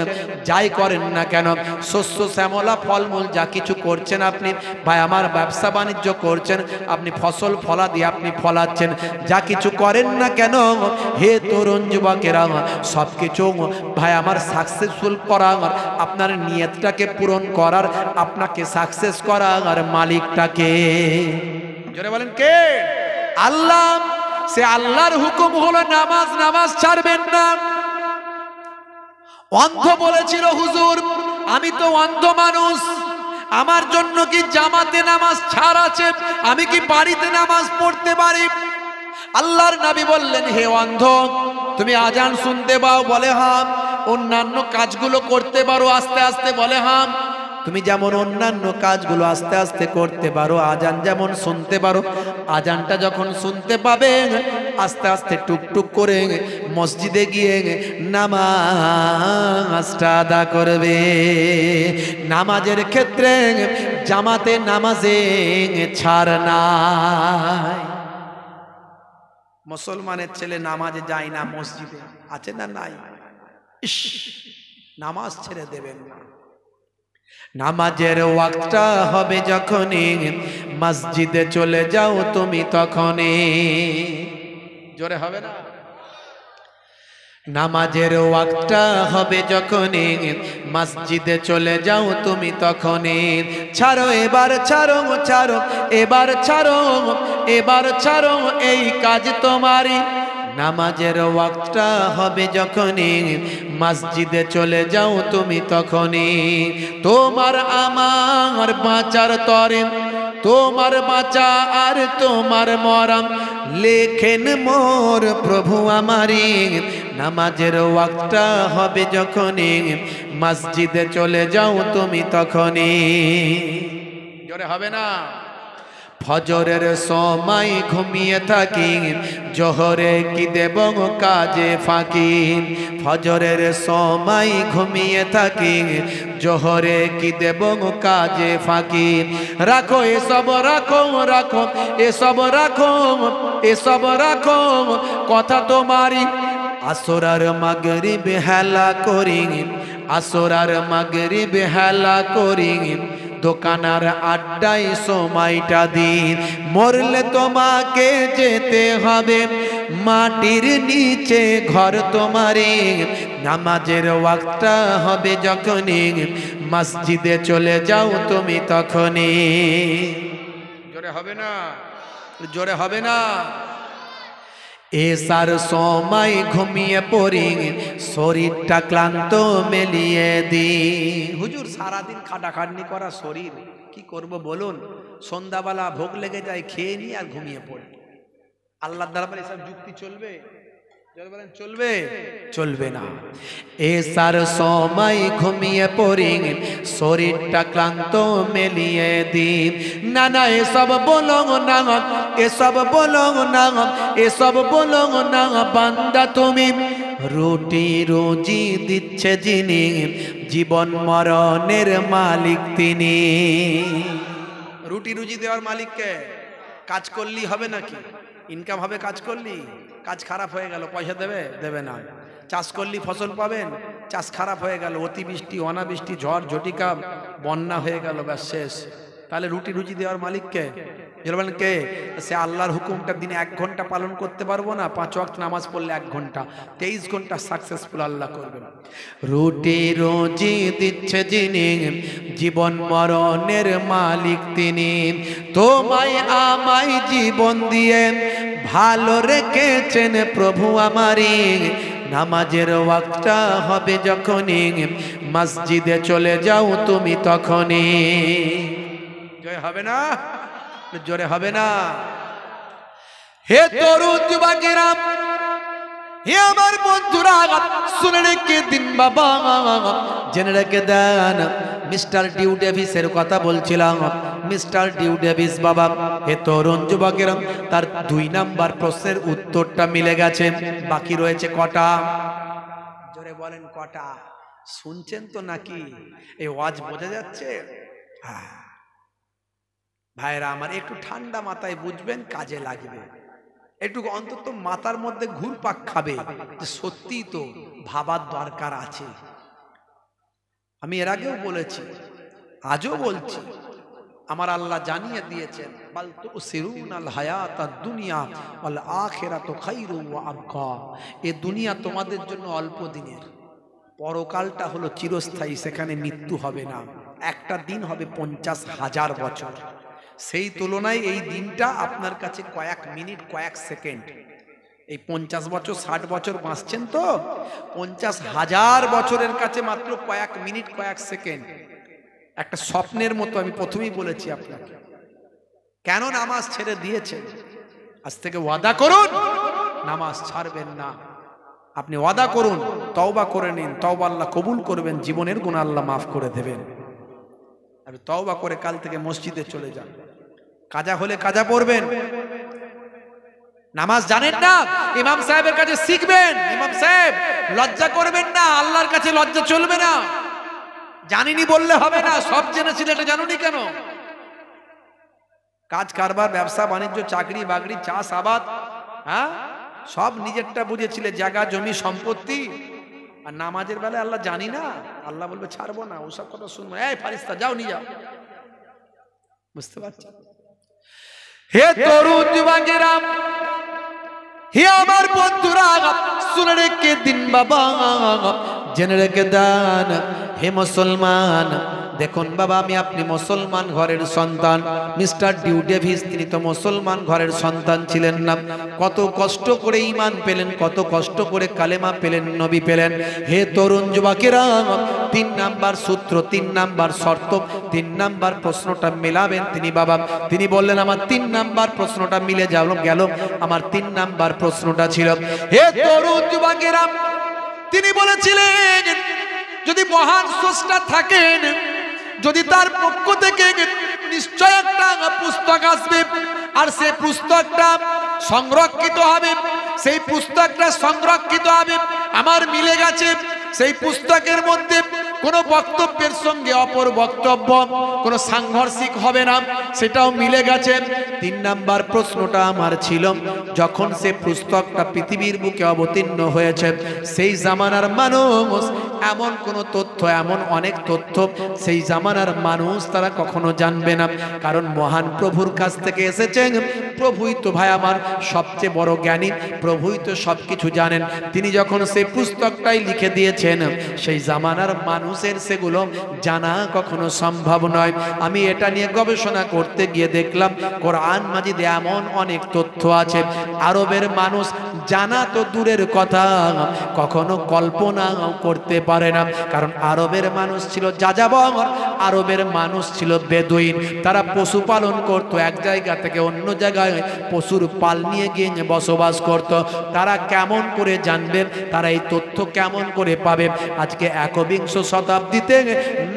যাই করেন না কেন, শস্য শ্যামলা ফলমূল যা কিছু করছেন আপনি, ভাই আমার ব্যবসা বাণিজ্য করছেন, আপনি ফসল ফলা দিয়ে আপনি ফলাচ্ছেন, যা কিছু করেন না কেন, হে তরুণ যুবকেরা, সব কিছু ভাই আমার সাকসেসফুল করার, আপনার নিয়তটাকে পূরণ করার, আপনাকে সাকসেস করার মালিকটাকে জোরে বলেন কে? আল্লাহ। সে আল্লাহর হুকুম হলো নামাজ, নামাজ ছাড়বেন না। অন্ধ বলেছিল, হুজুর আমি তো অন্ধ মানুষ, আমার জন্য কি জামাতে নামাজ ছাড় আছে? আমি কি বাড়িতে নামাজ পড়তে পারি? আল্লাহর নবী বললেন, হে অন্ধ, তুমি আজান শুনতে পাও? বলে হ্যাঁ। অন্যান্য কাজগুলো করতে পারো আস্তে আস্তে? বলে হ্যাঁ। তুমি যেমন অন্যান্য কাজগুলো আস্তে আস্তে করতে পারো, আজান যেমন শুনতে পারো, আজানটা যখন শুনতে পাবে আস্তে আস্তে টুকটুক করে মসজিদে গিয়ে নামাজটা আদা করবে। নামাজের ক্ষেত্রে জামাতে নামাজে ছাড় নাই। মুসলমানের ছেলে নামাজে যায় না, মসজিদে আছে না নাই? নামাজ ছেড়ে দেবেন না। নামাজের ওয়াক্তটা হবে যখনই, মসজিদে চলে যাও তুমি তখনই। জোরে হবে না? নামাজের ওয়াক্তটা হবে যখনই, মসজিদে চলে যাও তুমি তখনই। ছাড়ো এবার, ছাড়ো ছাড়ো এবার, ছাড়ো এবার, ছাড়ো এই কাজ তোমারই। নামাজের ওয়াক্তটা হবে যখনই, মসজিদে চলে যাও তুমি তখনই। তোমার আমার বাঁচার তরে, তোমার বাঁচা আর তোমার মরণ লেখেন মোর প্রভু আমারি। নামাজের ওয়াক্তটা হবে যখনই, মসজিদে চলে যাও তুমি তখনই। জোরে হবে না? ফজরের সময় ঘুমিয়ে থাকি, জোহরে কি দেব কাজে ফাঁকি। ফজরের সময় ঘুমিয়ে থাকি, জোহরে কি দেব কাজে ফাঁকি। রাখো এসব, রাখো রাখো এসব, রাখো এসব, রাখো কথা তোমারি। আসরার মাগরিব হেলা করি, আসরার মাগরিব হেলা করি, দোকানার আড্ডায় সময়টা দিন। মরলে তোমাকে যেতে হবে মাটির নিচে ঘর তোমারে। নামাজের ওয়াক্তটা হবে যখনই, মসজিদে চলে যাও তুমি তখনই। জোরে হবে না? জোরে হবে না? এসার সময় ঘুমিয়ে পড়ি, শরীরটা ক্লান্ত মেলিয়ে দি। হুজুর সারাদিন খাটাখাটনি করা শরীর কি করব বলুন? সন্ধ্যাবেলা ভোগ লেগে যায়, খেয়ে নি আর ঘুমিয়ে পড়ি। আল্লাহর দরবারে এসব যুক্তি চলবে? বলেন চলবে? চলবে না। এসার সময় ঘুমিয়ে পড়ি, শরীরটা ক্লান্ত মেলিয়ে দি। না না এসব বলো না, এসব বলো না, এসব বলো না বান্দা তুমি। রুটি রুজি দিচ্ছে যিনি, জীবন মরণের মালিক তিনি। রুটি রুজি দেওয়ার মালিককে? কাজ করলি হবে নাকি? ইনকাম হবে কাজ করলি? কাজ খারাপ হয়ে গেল, পয়সা দেবে? দেবে না। চাষ করলি ফসল পাবেন, চাষ খারাপ হয়ে গেল, অতিবৃষ্টি অনাবৃষ্টি ঝড় ঝটিকা বন্যা হয়ে গেল, ব্যাস শেষ। তাহলে রুটি রুজি দেওয়ার মালিককে? বলেন কে? সে আল্লাহর হুকুমটা দিনে 1 ঘন্টা পালন করতে পারবো না, 5 ওয়াক্ত নামাজ পড়লে 1 ঘন্টা, 23 ঘন্টা সাকসেসফুল আল্লাহ করবেন। রুটি রুজি দিচ্ছে যিনি, জীবন মরণের মালিক তিনি, তোমায় আমায় জীবন দিয়ে ভালো রেখেছেন প্রভু আমারই। নামাজের ওয়াক্তটা হবে যখনই, মসজিদে চলে যাও তুমি তখনই। জয় হবে না? জোরে হবে না? হে তরুণ যুবকেরা, হে আমার বন্ধুরা, শুনে রেখে দিন বাবা, জেনে রেখে দেন। মিস্টার ডিউ ডেভিসের কথা বলছিলাম। মিস্টার ডিউ ডেভিস বাবা, হে তরুণ যুবকেরা, তার 2 নাম্বার প্রশ্নের উত্তরটা মিলে গেছে। বাকি রয়েছে কটা? জোরে বলেন কটা? শুনছেন তো নাকি? এই ওয়াজ বোঝা যাচ্ছে? ভাইরা আমার, একটু ঠান্ডা মাথায় বুঝবেন, কাজে লাগবে। একটু অন্তত মাথার মধ্যে ঘুরপাক খাবে যে সত্যি তো ভাবার দরকার আছে। আমি এর আগেও বলেছি, আজও বলছি, আমার আল্লাহ জানিয়ে দিয়েছেন, বাল তুসিরুনাল হায়াতাদ দুনিয়া ওয়াল আখিরাতু খায়রু ওয়া আবকা। এই দুনিয়া তোমাদের জন্য অল্প দিনের, পরকালটা হলো চিরস্থায়ী, সেখানে মৃত্যু হবে না। একটা দিন হবে 50,000 বছর। সেই তুলনায় এই দিনটা আপনার কাছে কয়েক মিনিট, কয়েক সেকেন্ড। এই 50 বছর 60 বছর বাঁচছেন তো, 50,000 বছরের কাছে মাত্র কয়েক মিনিট, কয়েক সেকেন্ড। একটা স্বপ্নের মতো। আমি প্রথমেই বলেছি আপনাকে, কেন নামাজ ছেড়ে দিয়েছেন? আজ থেকে ওয়াদা করুন নামাজ ছাড়বেন না। আপনি ওয়াদা করুন, তওবা করে নিন, তওবা আল্লাহ কবুল করবেন, জীবনের গুনাহ আল্লাহ মাফ করে দেবেন। আপনি তওবা করে কাল থেকে মসজিদে চলে যান। কাজা হলে কাজা পড়বেন। নামাজ জানেন না, ইমাম সাহেবের কাছে শিখবেন। ইমাম সাহেব, লজ্জা করবেন না, আল্লাহর কাছে লজ্জা চলবে না। জানিনি বললে হবে না, সব জেনেছিল, এটা জানুনি কেন? কাজ কারবার, ব্যবসা বাণিজ্য, চাকরি বাকরি, চাষ আবাদ, হ্যাঁ, সব নিজেরটা বুঝেছিলে, জায়গা জমি সম্পত্তি। আর নামাজের বেলায় আল্লাহ জানি না, আল্লাহ বলবে ছাড়বো না, ওসব কথা শুনবো। এই ফারিস্তা, যাও নিয়ে যাও। বুঝতে পারছি? হে তরুণ যুবকেরা, হে আমার বন্ধুরা, শুনে রেখে দিন বাবা, জেনে রেখে দেন। হে মুসলমান, দেখুন বাবা, আমি আপনি মুসলমান ঘরের সন্তান। মিস্টার ডিউ ডেভিস তিনি তো মুসলমান ঘরের সন্তান ছিলেন না। কত কষ্ট করে ঈমান পেলেন, কত কষ্ট করে কালেমা পেলেন, নবী পেলেন। হে তরুণ যুবকেরা, 3 নাম্বার সূত্র, 3 নাম্বার শর্ত, 3 নাম্বার প্রশ্নটা মেলাবেন। তিনি বললেন, আমার 3 নাম্বার প্রশ্নটা মিলে গেল। আমার 3 নাম্বার প্রশ্নটা ছিল, হে তরুণ যুবকেরা, তিনি বলেছিলেন, যদি মহান স্রষ্টা থাকেন, যদি তার পক্ষ থেকে নিশ্চয় একটা পুস্তক আসবে, আর সেই পুস্তকটা সংরক্ষিত হবে, সেই পুস্তকটা সংরক্ষিত হবে। আমার মিলে গেছে, সেই পুস্তকের মধ্যে কোনো বক্তব্যের সঙ্গে অপর বক্তব্য কোনো সাংঘর্ষিক হবে না, সেটাও মিলে গেছে। 3 নাম্বার প্রশ্নটা আমার ছিল, যখন সে পুস্তকটা পৃথিবীর বুকে অবতীর্ণ হয়েছে, সেই জামানার মানুষ এমন কোন তথ্য, এমন অনেক তথ্য সেই জামানার মানুষ তারা কখনো জানবে না, কারণ মহান প্রভুর কাছ থেকে এসেছেন। প্রভুই তো ভাই আমার সবচেয়ে বড় জ্ঞানী, প্রভুই তো সবকিছু জানেন। তিনি যখন সেই পুস্তকটাই লিখে দিয়েছেন, সেই জামানার মানুষের সেগুলো জানা কখনো সম্ভব নয়। আমি এটা নিয়ে গবেষণা করতে গিয়ে দেখলাম, কোরআন মাজিদে এমন অনেক তথ্য আছে, আরবের মানুষ জানা তো দূরের কথা, কখনো কল্পনা করতে পারে না। কারণ আরবের মানুষ ছিল যাযাবর, আরবের মানুষ ছিল বেদুইন। তারা পশুপালন করত, এক জায়গা থেকে অন্য জায়গায় পশুর পাল নিয়ে গিয়ে বসবাস করত। তারা কেমন করে জানবেন, তারা এই তথ্য কেমন করে পাবে? আজকে 21 শতাব্দীতে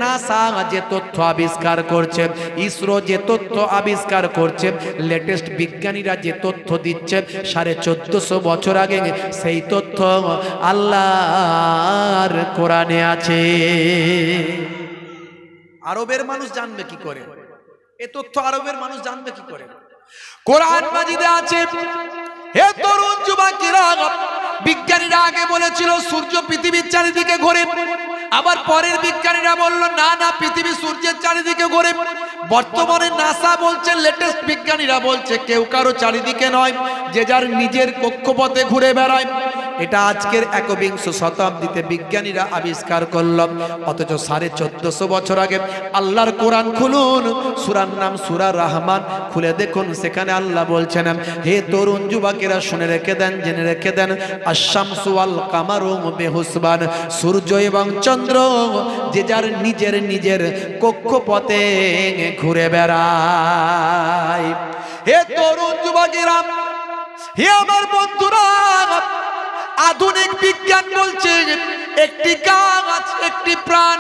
নাসা যে তথ্য আবিষ্কার করছে, ইসরো যে তথ্য আবিষ্কার করছে, লেটেস্ট বিজ্ঞানীরা যে তথ্য দিচ্ছে, 1450 বছর আগে সেই তথ্য আল্লাহর কোরআনে আছে। আরবের মানুষ জানবে কি করে? এ তথ্য আরবের মানুষ জানবে কি করে? কোরআন মাজিদে আছে। হে তরুণ যুবকেরা, বিজ্ঞানীরা আগে বলেছিল সূর্য পৃথিবীর চারিদিকে ঘোরে, আবার পরের বিজ্ঞানীরা বলল না না, পৃথিবী সূর্যের চারিদিকে ঘোরে। বর্তমানে নাসা বলছে, লেটেস্ট বিজ্ঞানীরা বলছে কেউ কারো চারিদিকে নয়, যে যার নিজের কক্ষপথে ঘুরে বেড়ায়। এটা আজকের একবিংশ শতাব্দীতে বিজ্ঞানীরা আবিষ্কার করল। অথচ 1450 বছর আগে আল্লাহর কোরআন খুলুন, সূরার নাম সূরা রহমান, খুলে দেখুন সেখানে আল্লাহ বলছেন, হে তরুণ যুবকেরা শুনে রেখে দেন, জেনে রেখে দেন, আশ-শামসু ওয়াল কামারু বিহুসবান, সূর্য এবং চন্দ্র যে যার নিজের নিজের কক্ষপথে ঘুরে বেড়ায়। হে তরুণ যুবকেরা, হে আমার বন্ধুরা, আধুনিক বিজ্ঞান বলছে একটি গাছ একটি প্রাণ।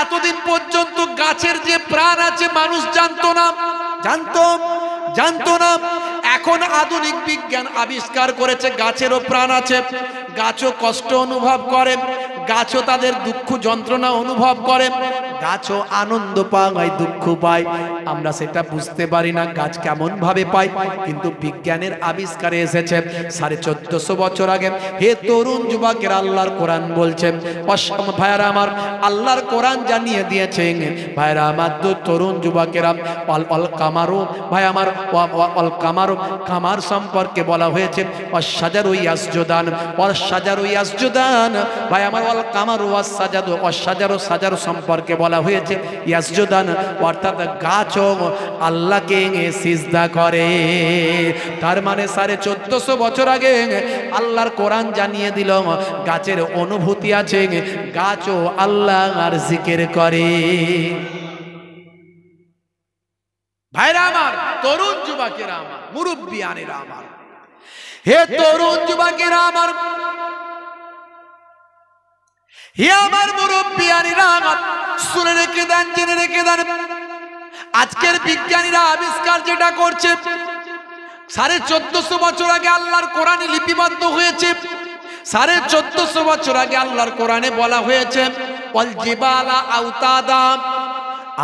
এতদিন পর্যন্ত গাছের যে প্রাণ আছে মানুষ জানতো না, জানতো না। এখন আধুনিক বিজ্ঞান আবিষ্কার করেছে গাছেরও প্রাণ আছে, গাছও কষ্ট অনুভব করে, গাছও তাদের দুঃখ যন্ত্রণা অনুভব করে, গাছও আনন্দ পায়, দুঃখ পায়। আমরা সেটা বুঝতে পারি না গাছ কেমন ভাবে পায়, কিন্তু বিজ্ঞানের আবিষ্কারে এসেছে 1450 বছর আগে। হে তরুণ যুবকের, আল্লাহর কোরআন বলছে, ভাইরা আমার, আল্লাহর কোরআন জানিয়ে দিয়েছে ভাইরা আমার, তরুণ যুবকেরা, অল কামারু, ভাই আমার, অল কামারু, কামার সম্পর্কে বলা হয়েছে অসাজারু ইয়াসজুদান, অসাজারু ইয়াসজুদান, ভাই আমার, অল কামারু ওয়াসাজাদু, অসাজারু সাজারু সম্পর্কে বলা হয়েছে ইয়াসজুদান, অর্থাৎ গাছও আল্লাহকে সিজদা করে। তার মানে 1450 বছর আগে আল্লাহর কোরআন জানিয়ে দিল গাছের অনুভূতি আছে, গাছও আল্লাহর জিকির করে। ভাইরা আমার, তরুণ যুবকেরা আমার, মুরব্বিয়ানেরা আমার, হে তরুণ যুবকেরা আমার, হে আমার মুরব্বিয়ানেরা আমার, শুনে রেখে দেন, জেনে রেখে দেন, আজকের বিজ্ঞানীরা আবিষ্কার যেটা করছে 1450 বছর আগে আল্লাহর কোরআনে লিপিবদ্ধ হয়েছে। 1450 বছর আগে আল্লাহর কোরআনে বলা হয়েছে ওয়াল জিবালা আওতাদা,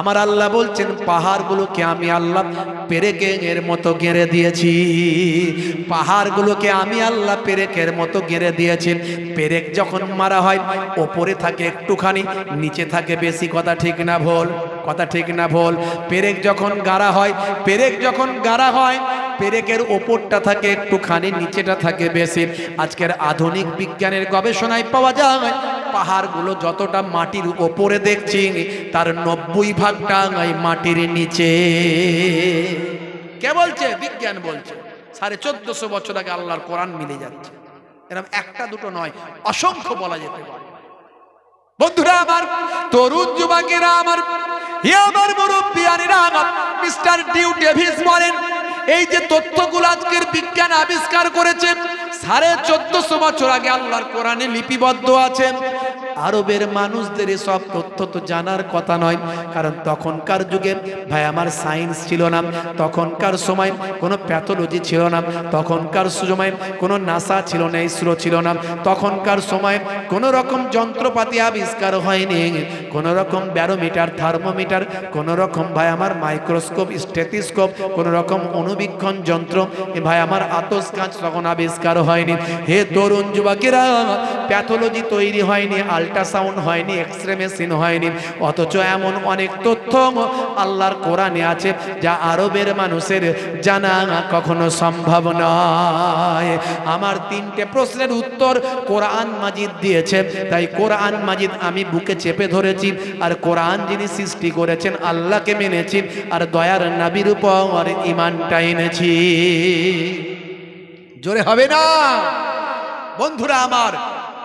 আমার আল্লাহ বলছেন পাহাড়গুলোকে আমি আল্লাহ পেরেকের মতো গেড়ে দিয়েছি, পাহাড়গুলোকে আমি আল্লাহ পেরেকের মতো গেড়ে দিয়েছি। পেরেক যখন মারা হয় ওপরে থাকে একটুখানি, নিচে থাকে বেশি, কথা ঠিক না ভুল, কথা ঠিক না ভুল। পেরেক যখন গাড়া হয়, পেরেক যখন গাড়া হয় পেরেকের ওপরটা থাকে একটুখানি, নিচেটা থাকে বেশি। আজকের আধুনিক বিজ্ঞানের গবেষণায় পাওয়া যায় পাহাড়গুলো যতটা মাটির ওপরে দেখছি তার 90% মাটির নিচে। কে বলছে? বিজ্ঞান বলছে। 1450 বছর আগে আল্লাহর কোরআন মিলে যাচ্ছে। এরকম একটা দুটো নয়, অসংখ্য বলা যেতে পারে। বন্ধুরা আমার, তরুণ যুবকেরা আমার, হে আমার মুরব্বিয়ানেরা আমার, মিস্টার ডিউ ডেভিস বলেন এই যে তথ্যগুলো আজকের বিজ্ঞান আবিষ্কার করেছে 1450 বছর আগে আল্লাহর কোরআনে লিপিবদ্ধ আছে। আরবের মানুষদের সব তথ্য তো জানার কথা নয়, কারণ তখনকার যুগে ভাই আমার সায়েন্স ছিল না, তখনকার সময় কোনো প্যাথোলজি ছিল না, তখনকার সময় কোনো নাসা ছিল না, ইসরো ছিল না, তখনকার সময় কোনো রকম যন্ত্রপাতি আবিষ্কার হয়নি, কোনো রকম ব্যারোমিটার, থার্মোমিটার, কোনো রকম ভাই আমার মাইক্রোস্কোপ, স্টেথোস্কোপ, কোনো রকম অনুবীক্ষণ যন্ত্র ভাই আমার আতস কাঁচ তখন আবিষ্কার হয়নি। হে তরুণ যুবকেরা, প্যাথোলজি তৈরি হয়নি, আল্ট্রাসাউন্ড হয়নি, এক্সরে মেশিন হয়নি, অথচ এমন অনেক তথ্য আল্লাহর কোরআনে আছে যা আরবের মানুষের জানা কখনো সম্ভব নয়। আমার 3টে প্রশ্নের উত্তর কোরআন মাজিদ দিয়েছে, তাই কোরআন মাজিদ আমি বুকে চেপে ধরেছি, আর কোরআন যিনি সৃষ্টি করেছেন আল্লাহকে মেনেছি, আর দয়ার নবীর উপর ঈমানটা এনেছি। জোরে হবে না? বন্ধুরা আমার,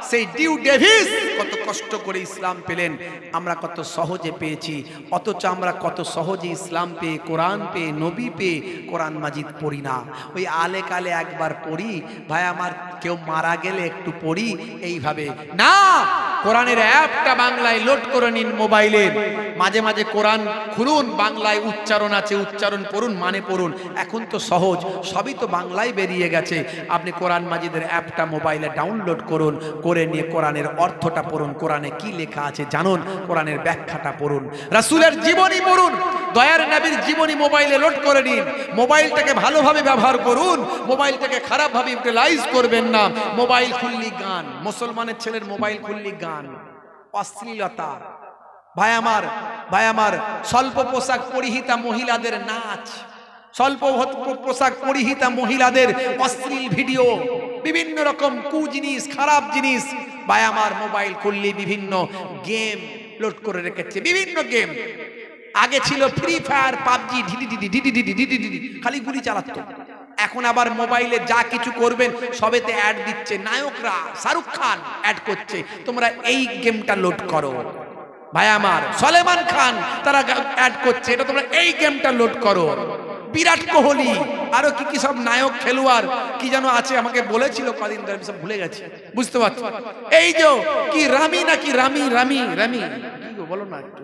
সেই ডিউ ডেভিস কত কষ্ট করে ইসলাম পেলেন, আমরা কত সহজে পেয়েছি, অথচ আমরা কত সহজে ইসলাম পেয়ে, কোরআন পেয়ে, নবী পেয়ে কোরআন মাজিদ পড়ি না। ওই আলে কালে একবার পড়ি, ভাই আমার কেউ মারা গেলে একটু পড়ি, এইভাবে না। কোরআনের অ্যাপটা বাংলায় লোড করে নিন মোবাইলে, মাঝে মাঝে কোরআন খুলুন, বাংলায় উচ্চারণ আছে, উচ্চারণ পড়ুন, মানে পড়ুন। এখন তো সহজ, সবই তো বাংলায় বেরিয়ে গেছে। আপনি কোরআন মাজিদের অ্যাপটা মোবাইলে ডাউনলোড করুন, করে নিয়ে কোরআনের অর্থটা পড়ুন, কোরআনে কি লেখা আছে জানুন, কোরআনের ব্যাখ্যাটা পড়ুন, রাসূলের জীবনী পড়ুন, দয়ার নবীর জীবনী মোবাইলে লোড করে নিন। মোবাইলটাকে ভালোভাবে ব্যবহার করুন, মোবাইলটাকে খারাপভাবে ইউটিলাইজ করবেন না। মোবাইল খুললি গান, মুসলমানের ছেলের মোবাইল খুললি গান, অশ্লীলতা, ভাই আমার স্বল্প পোশাক পরিহিতা মহিলাদের নাচ, স্বল্প পোশাক পরিহিতা মহিলাদের অশ্লীল ভিডিও, বিভিন্ন রকম কুজিনিস, খারাপ জিনিস। ভাই আমার মোবাইল খুললে বিভিন্ন গেম লোড করে রেখেছে, বিভিন্ন গেম। আগে ছিল ফ্রি ফায়ার, পাবজি, খালি গুলি চালাতো। এখন আবার মোবাইলে যা কিছু করবেন সবেতে অ্যাড দিচ্ছে। নায়করা শাহরুখ খান অ্যাড করছে, তোমরা এই গেমটা লোড করো। ভাই আমার সলেমান খান তারা অ্যাড করছে, এটা তোমরা এই গেমটা লোড করো। বিরাট কোহলি আরো কি কি সব নায়ক খেলোয়াড় কি যেন আছে, আমাকে বলেছিল কদিন ধরে, সব ভুলে গেছে, বুঝতে পারছো? এই যে কি রামি নাকি রামি রামি রামি কি গো বলো না একটু,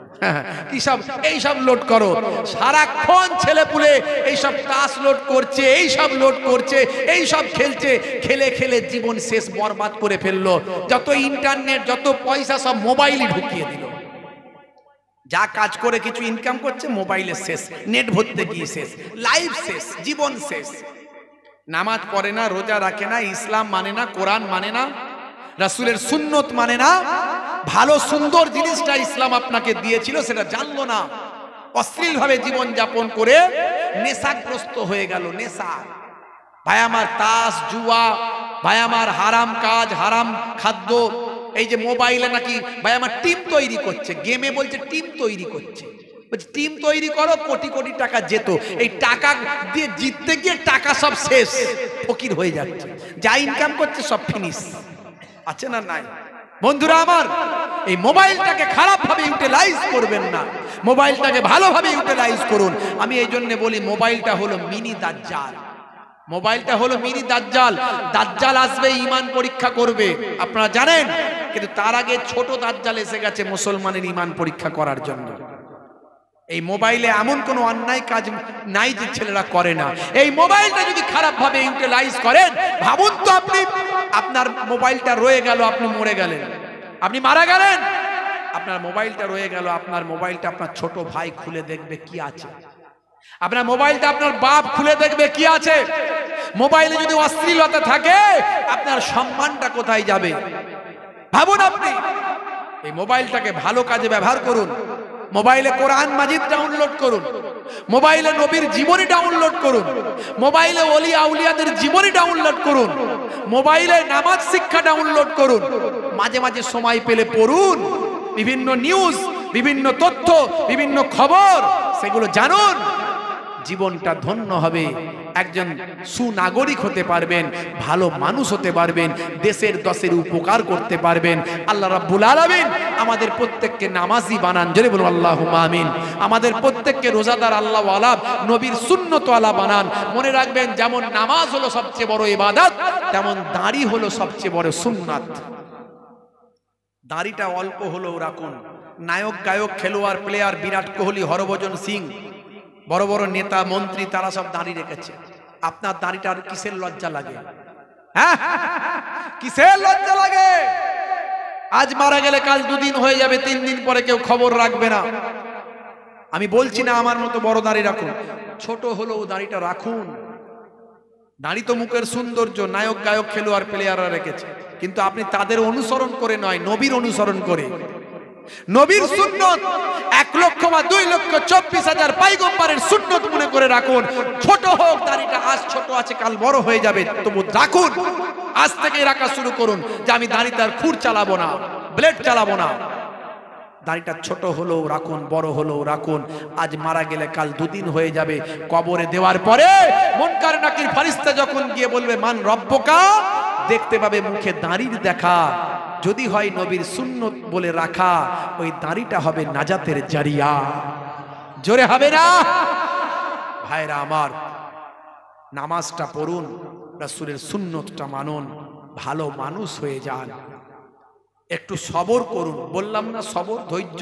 কি সব এই সব লোড করো। সারাক্ষণ ছেলে পুলে এই সব টাস লোড করছে, এই সব লোড করছে, এই সব খেলছে, খেলে খেলে জীবন শেষ বরবাদ করে ফেললো। যত ইন্টারনেট, যত পয়সা সব মোবাইলে ঢুকিয়ে দিল। যা কাজ করে কিছু ইনকাম করছে মোবাইলে শেষ, নেট ভরতে গিয়ে শেষ, লাইফ শেষ, জীবন শেষ। নামাজ পড়ে না, রোজা রাখে না, ইসলাম মানে না, কোরআন মানে না, রাসূলের সুন্নত মানে না, ভালো সুন্দর জিনিসটা ইসলাম আপনাকে দিয়েছিল সেটা জানলো না, অশ্লীল ভাবে জীবন যাপন করে নেশাগ্রস্ত হয়ে গেল। নেশা ভাই আমার, তাস জুয়া, ভাই আমার হারাম কাজ, হারাম খাদ্য। এই যে মোবাইলে নাকি ভাই আমার টিম তৈরি করছে, গেমে বলছে টিম তৈরি করছে, বলছে টিম তৈরি করো, কোটি কোটি টাকা যেত। এই টাকা দিয়ে জিততে গিয়ে টাকা সব শেষ, ফকির হয়ে যাচ্ছে, যা ইনকাম করছে সব ফিনিশ। আছে না নাই? বন্ধুরা আমার, এই মোবাইলটাকে খারাপ ভাবে ইউটিলাইজ করবেন না, মোবাইলটাকে ভালোভাবে ইউটিলাইজ করুন। আমি এই জন্য বলি মোবাইলটা হলো মিনি দাজ্জাল, মোবাইলটা হলো মিনি দাজ্জাল। দাজ্জাল আসবে, ঈমান পরীক্ষা করবে, আপনারা জানেন, কিন্তু তার আগে ছোট দাজ্জাল এসে গেছে মুসলমানের ঈমান পরীক্ষা করার জন্য। এই মোবাইলে এমন কোনো অন্যায় কাজ নাই যে ছেলেরা করে না। এই মোবাইলটা যদি খারাপ ভাবে ইউটিলাইজ করেন, ভাবুন তো আপনি, আপনার মোবাইলটা রয়ে গেল, আপনি মরে গেলেন, আপনি মারা গেলেন, আপনার মোবাইলটা রয়ে গেল, আপনার মোবাইলটা আপনার ছোট ভাই খুলে দেখবে কি আছে, আপনার মোবাইলটা আপনার বাপ খুলে দেখবে কি আছে। মোবাইলে যদি অশ্লীলতা থাকে, আপনার সম্মানটা কোথায় যাবে? ভাবুন আপনি। এই মোবাইলটাকে ভালো কাজে ব্যবহার করুন। মোবাইলে কোরআন মাজিদ ডাউনলোড করুন, মোবাইলে নবীর জীবনী ডাউনলোড করুন, মোবাইলে ওলি আউলিয়াদের জীবনী ডাউনলোড করুন, মোবাইলে নামাজ শিক্ষা ডাউনলোড করুন। মাঝে মাঝে সময় পেলে পড়ুন, বিভিন্ন নিউজ, বিভিন্ন তথ্য, বিভিন্ন খবর, সেগুলো জানুন। জীবনটা ধন্য হবে, একজন সুনাগরিক হতে পারবেন, ভালো মানুষ হতে পারবেন, দেশের দশের উপকার করতে পারবেন। আল্লাহ রাব্বুল আলামিন আমাদের প্রত্যেককে নামাজি বানান, জোরে বলুন আল্লাহুম্মা আমিন। আমাদের প্রত্যেককে রোজাদার, আল্লাহ ওয়ালা, নবীর সুন্নতওয়ালা বানান। মনে রাখবেন, যেমন নামাজ হলো সবচেয়ে বড় ইবাদত, তেমন দাড়ি হলো সবচেয়ে বড় সুন্নাত। দাড়িটা অল্প হলেও রাখুন। নায়ক, গায়ক, খেলোয়াড়, প্লেয়ার, বিরাট কোহলি, হরভজন সিং, বড় বড় নেতা মন্ত্রী, তারা সব দাড়ি রেখেছে। আপনার দাড়িটা আর কিসের লজ্জা লাগে? হ্যাঁ, কিসের লজ্জা লাগে? আজ মারা গেলে কাল 2 দিন হয়ে যাবে, 3 দিন পরে কেউ খবর রাখবে না। আমি বলছি না আমার মতো বড় দাড়ি রাখুন, ছোট হলেও দাড়িটা রাখুন। দাড়ি তো মুখের সৌন্দর্য, নায়ক, গায়ক, খেলোয়াড়, প্লেয়াররা রেখেছে, কিন্তু আপনি তাদের অনুসরণ করে নয়, নবীর অনুসরণ করে। নবীর সুন্নত 1 লক্ষ বা 2 লক্ষ 24,000 পয়গম্বরের সুন্নত মনে করে রাখুন। ছোট হোক দাড়িটা, আজ ছোট আছে কাল বড় হয়ে যাবে, তবু রাখুন। আজ থেকে রাখা শুরু করুন যে আমি দাড়িতে আর খুর চালাবো না, ব্লেড চালাবো না। দাড়িটা ছোট হলেও রাখুন, বড় হলেও রাখুন। আজ মারা গেলে কাল 2 দিন হয়ে যাবে। কবরে দেওয়ার পরে মুনকার নাকির ফেরেশতা যখন গিয়ে বলবে মান রব্বুকা, দেখতে পাবে মুখে দাড়ির দেখা। যদি হয় নবীর সুন্নত বলে রাখা, ওই দাড়িটা হবে নাজাতের জারিয়া। জোরে হবে না? ভাইরা আমার, নামাজটা পড়ুন, রাসূলের সুন্নতটা মানুন, ভালো মানুষ হয়ে যান। একটু সবর করুন, বললাম না সবর, ধৈর্য।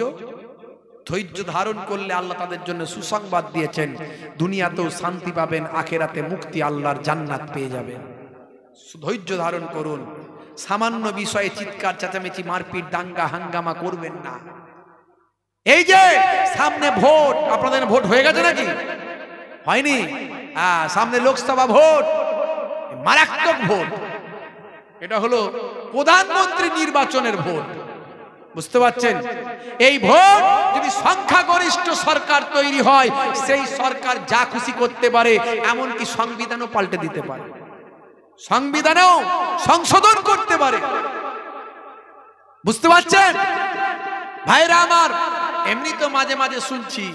ধৈর্য ধারণ করলে আল্লাহ তাদের জন্য সুসংবাদ দিয়েছেন, দুনিয়াতেও শান্তি পাবেন, আখেরাতে মুক্তি, আল্লাহর জান্নাত পেয়ে যাবেন। ধৈর্য ধারণ করুন। সামান্য বিষয়ে চিৎকার চেঁচামেচি, মারপিট, দাঙ্গা হাঙ্গামা করবেন না। এই যে সামনে ভোট, আপনাদের ভোট হয়ে গেছে নাকি? হয়নি? সামনে লোকসভা ভোট, মারাত্মক ভোট। এটা হলো প্রধানমন্ত্রী নির্বাচনের ভোট। বুঝতে পারছেন? এই ভোট যদি সংখ্যাগরিষ্ঠ সরকার তৈরি হয়, সেই সরকার যা খুশি করতে পারে, এমনকি সংবিধানও পাল্টে দিতে পারে, সংবিধানেও সংশোধন করতে পারে। বুঝতে পারছেন ভাইরা আমার? এমনি তো মাঝে মাঝে শুনছি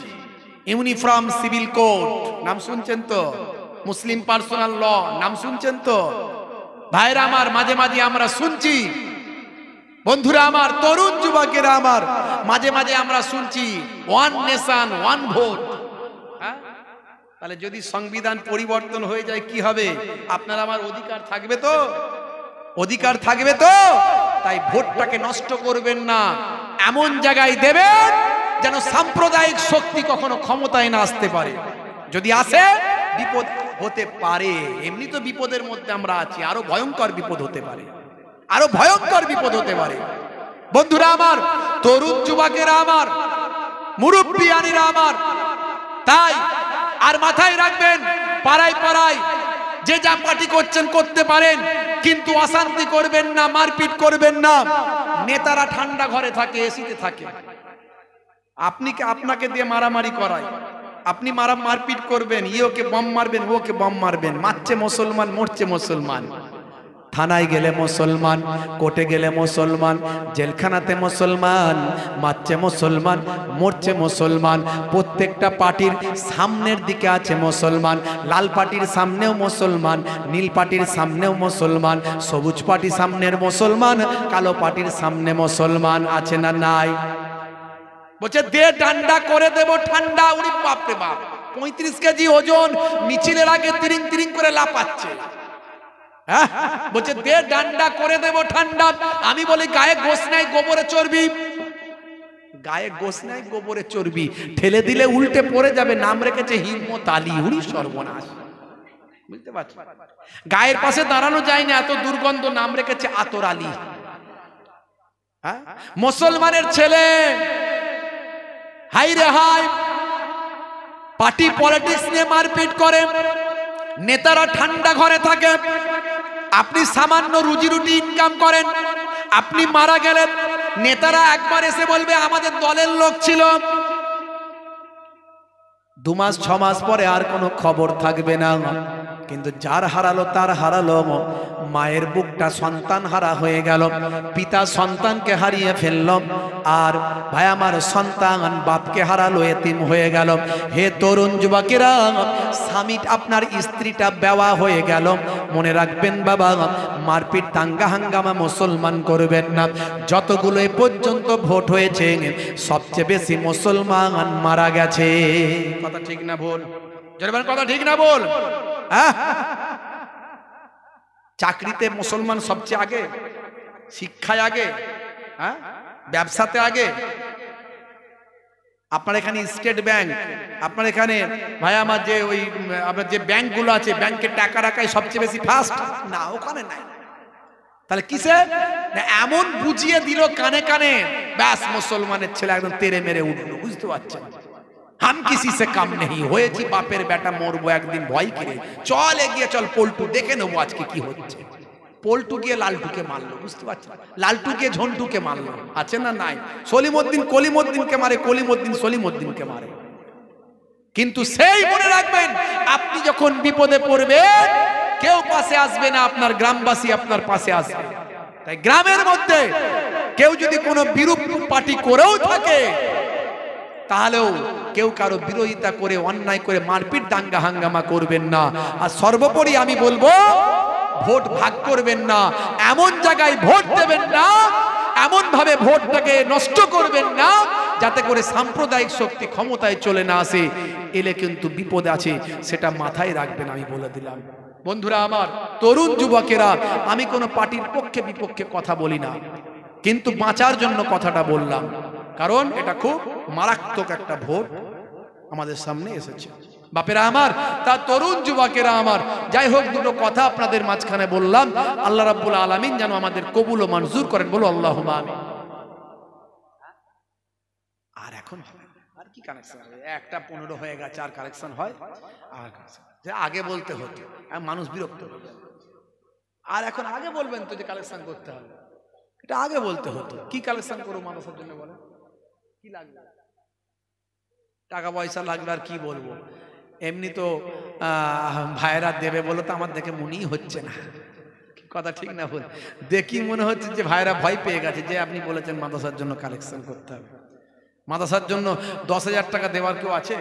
ইউনিফর্ম সিভিল কোড, নাম শুনছেন তো? মুসলিম পার্সোনাল ল, নাম শুনছেন তো? ভাইরা আমার, মাঝে মাঝে আমরা শুনছি, বন্ধুরা আমার, তরুণ যুবকেরা আমার, মাঝে মাঝে আমরা শুনছি ওয়ান নেশন ওয়ান ভোট। তাহলে যদি সংবিধান পরিবর্তন হয়ে যায় কি হবে? আপনার আমার অধিকার থাকবে তো? অধিকার থাকবে তো? তাই ভোটটাকে নষ্ট করবেন না, এমন জায়গায় দেবেন যেন সাম্প্রদায়িক শক্তি কখনো ক্ষমতায় না আসতে পারে। যদি আসে বিপদ হতে পারে, এমনি তো বিপদের মধ্যে আমরা আছি, আরো ভয়ঙ্কর বিপদ হতে পারে, আরো ভয়ঙ্কর বিপদ হতে পারে। বন্ধুরা আমার, তরুণ যুবকেরা আমার, মুরব্বিয়ানিরা আমার, তাই আর মাথায় রাখবেন, পাড়ায় পাড়ায় যে যা পার্টি করছেন করতে পারেন, কিন্তু অশান্তি করবেন না, মারপিট করবেন না। নেতারা ঠান্ডা ঘরে থাকে, এসিতে থাকে, আপনাকে দিয়ে মারামারি করায়, আপনি মারপিট করবেন, ওকে বম মারবেন, ওকে বম মারবেন, মারছে মুসলমান, মরছে মুসলমান। থানায় গেলে মুসলমান, কোর্টে গেলে মুসলমান, জেলখানাতে মুসলমান, মারছে মুসলমান, মরছে মুসলমান। প্রত্যেকটা পার্টির সামনের দিকে আছে মুসলমান, লাল পার্টির সামনেও মুসলমান, নীল পার্টির সামনেও মুসলমান, সবুজ পার্টির সামনের মুসলমান, কালো পার্টির সামনে মুসলমান। আছে না নাই? বলছে দে ডান্ডা করে দেব ঠান্ডা। উনি বাপরে বাপ, 35 কেজি ওজন, মিছিলের আগে তিরিং তিরিং করে লাপাচ্ছে। হ্যাঁ, বলছে দে ডান্ডা করে দেব ঠান্ডা। আমি বলি গায়ে গোস নাই, গোবরে চর্বি। গায়ে গোস নাই, গোবরে চর্বি, ঠেলে দিলে উল্টে পড়ে যাবে। নাম রেখেছে হিম্মত আলী। উড়ি সর্বনাশ। বুঝতে পারছি, গায়ের পাশে দাঁড়ানো যায় না, এত দুর্গন্ধ। নাম রেখেছে আতর আলী। হ্যাঁ, মুসলমানের ছেলে, হাই রে হাই, পার্টি পলিটিক্স নিয়ে মারপিট করে, নেতারা ঠান্ডা ঘরে থাকে। আপনি সামান্য রুজি রুটি ইনকাম করেন, আপনি মারা গেলেন, নেতারা একবার এসে বলবে আমাদের দলের লোক ছিল। 2 মাস 6 মাস পরে আর কোনো খবর থাকবে না। কিন্তু যার হারালো তার হারালো। মায়ের বুকটা সন্তান হারা হয়ে গেল, পিতা সন্তানকে হারিয়ে ফেলল, আর ভাই আমার সন্তান বাপকে হারালো, এতিম হয়ে গেল। হে তরুণ যুবকেরা, স্বামী আপনার স্ত্রীটা বেওয়া হয়ে গেল। মনে রাখবেন বাবা, মারপিট দাঙ্গা হাঙ্গামা মুসলমান করবেন না। যতগুলো এ পর্যন্ত ভোট হয়েছে, সবচেয়ে বেশি মুসলমান মারা গেছে। কথা ঠিক না ভুল? কথা ঠিক না ভুল? চাকরিতে মুসলমান সবচেয়ে আগে, শিক্ষায় আগে, ব্যবসাতে আগে। আপনার এখানে স্টেট ব্যাংক, আপনার এখানে ভাই আমার যে ওই আপনার যে ব্যাংকগুলো আছে, ব্যাংকে টাকা রাখাই সবচেয়ে বেশি ফার্স্ট না? ওখানে নাই। তাহলে কিসে? এমন বুঝিয়ে দিল কানে কানে, ব্যাস মুসলমানের ছেলে একদম তেরে মেরে উঠলো। বুঝতে পারছেন? हम किसी से कम नहीं হয়েছি, বাপের বেটা মরবো একদিন, ভয় করে চল এগিয়ে চল, পল্টু দেখে নেবো আজকে কি হচ্ছে। পল্টু গিয়ে লালটুকে মারলো। বুঝতে পারছেন? লালটু গিয়ে ঝন্টুকে মারলো। আছে না নাই? সলিমউদ্দিন কলিমউদ্দিনকে মারে, কলিমউদ্দিন সলিমউদ্দিনকে মারে। কিন্তু সেই মনে রাখবেন, আপনি যখন বিপদে পড়বেন কেউ পাশে আসবে না, আপনার গ্রামবাসী আপনার পাশে আসবে। তাই গ্রামের মধ্যে কেউ যদি কোনো বিরূপ পার্টি করেও থাকে, তাহলেও কেউ কারো বিরোধিতা করে, অন্যায় করে মারপিট দাঙ্গা হাঙ্গামা করবেন না। আর সর্বোপরি আমি বলবো, ভোট ভাগ করবেন না, এমন জায়গায় ভোট দেবেন না, এমন ভাবে ভোটটাকে নষ্ট করবেন না যাতে করে সাম্প্রদায়িক শক্তি ক্ষমতায় চলে না আসে। এলে কিন্তু বিপদ আছে, সেটা মাথায় রাখবেন, আমি বলে দিলাম। বন্ধুরা আমার, তরুণ যুবকেরা, আমি কোনো পার্টির পক্ষে বিপক্ষে কথা বলি না, কিন্তু বাঁচার জন্য কথাটা বললাম, কারণ এটা খুব মারাত্মক একটা ভোট আমাদের সামনে এসেছে। বাপেরা আমার, তা তরুণ যুবকেরা আমার, যাই হোক, দুটো কথা আপনাদের মাঝখানে বললাম। আল্লাহ রাব্বুল আলামিন যেন আমাদের কবুল ও মঞ্জুর করেন, বলো আল্লাহুম্মা আমিন। আর এখন আর কি কানেকশন হবে? 1:15 হয়ে গেছে, আর কানেকশন হয়? আর যে আগে বলতে হতো, মানুষ বিরক্ত হয়ে যাবে। আর এখন আগে বলবেন তো যে কালেকশন করতে হবে। এটা আগে বলতে হতো। কি কালেকশন করবো মাদ্রাসার জন্য বলেন, কি লাগবে? টাকা পয়সা লাগবে আর কি বলবো। এমনি তো ভাইরা দেবে বলে তো আমার দেখে মনেই হচ্ছে না, কথা ঠিক না ভুল? দেখি মনে হচ্ছে যে ভাইরা ভয় পেয়ে গেছে যে আপনি বলেছেন মাদ্রাসার জন্য কালেকশন করতে হবে। মাদ্রাসার জন্য 10,000 টাকা দেওয়ার কেউ আছে?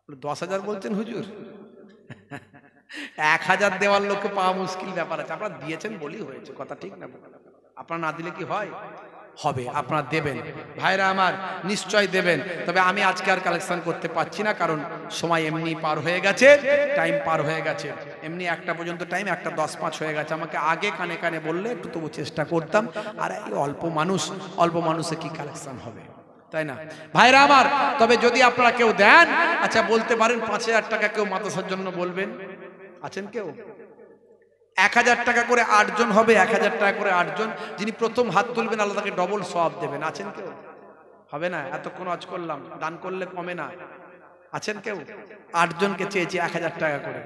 10,000 বলছেন হুজুর? 1,000 দেওয়ার লোককে পাওয়া মুশকিল ব্যাপার আছে। আপনারা দিয়েছেন বলেই হয়েছে, কথা ঠিক না? আপনারা না দিলে কি হয়? হবে, আপনারা দেবেন ভাইরা আমার, নিশ্চয় দেবেন। তবে আমি আজকে আর কালেকশন করতে পারছি না, কারণ সময় এমনি পার হয়ে গেছে, টাইম পার হয়ে গেছে। এমনি 1টা পর্যন্ত টাইম, 1টা 10-5 হয়ে গেছে। আমাকে আগে কানে কানে বললে একটু তবু চেষ্টা করতাম। আর এই অল্প মানুষে কি কালেকশন হবে, তাই না ভাইরা আমার? তবে যদি আপনারা কেউ দেন, আচ্ছা বলতে পারেন 5,000 টাকা কেউ মাদ্রাসার জন্য বলবেন, আছেন কেউ? 1,000 টাকা করে 8 জন হবে, 1,000 টাকা করে 8 জন। যিনি প্রথম হাত তুলবেন আল্লাহ তাকে ডবল সওয়াব দেবেন। আছেন কেউ? হবে না, এতক্ষণ আজ করলাম, দান করলে কমে না। আছেন কেউ? 8 জনকে চেয়েছি 1,000 টাকা করে।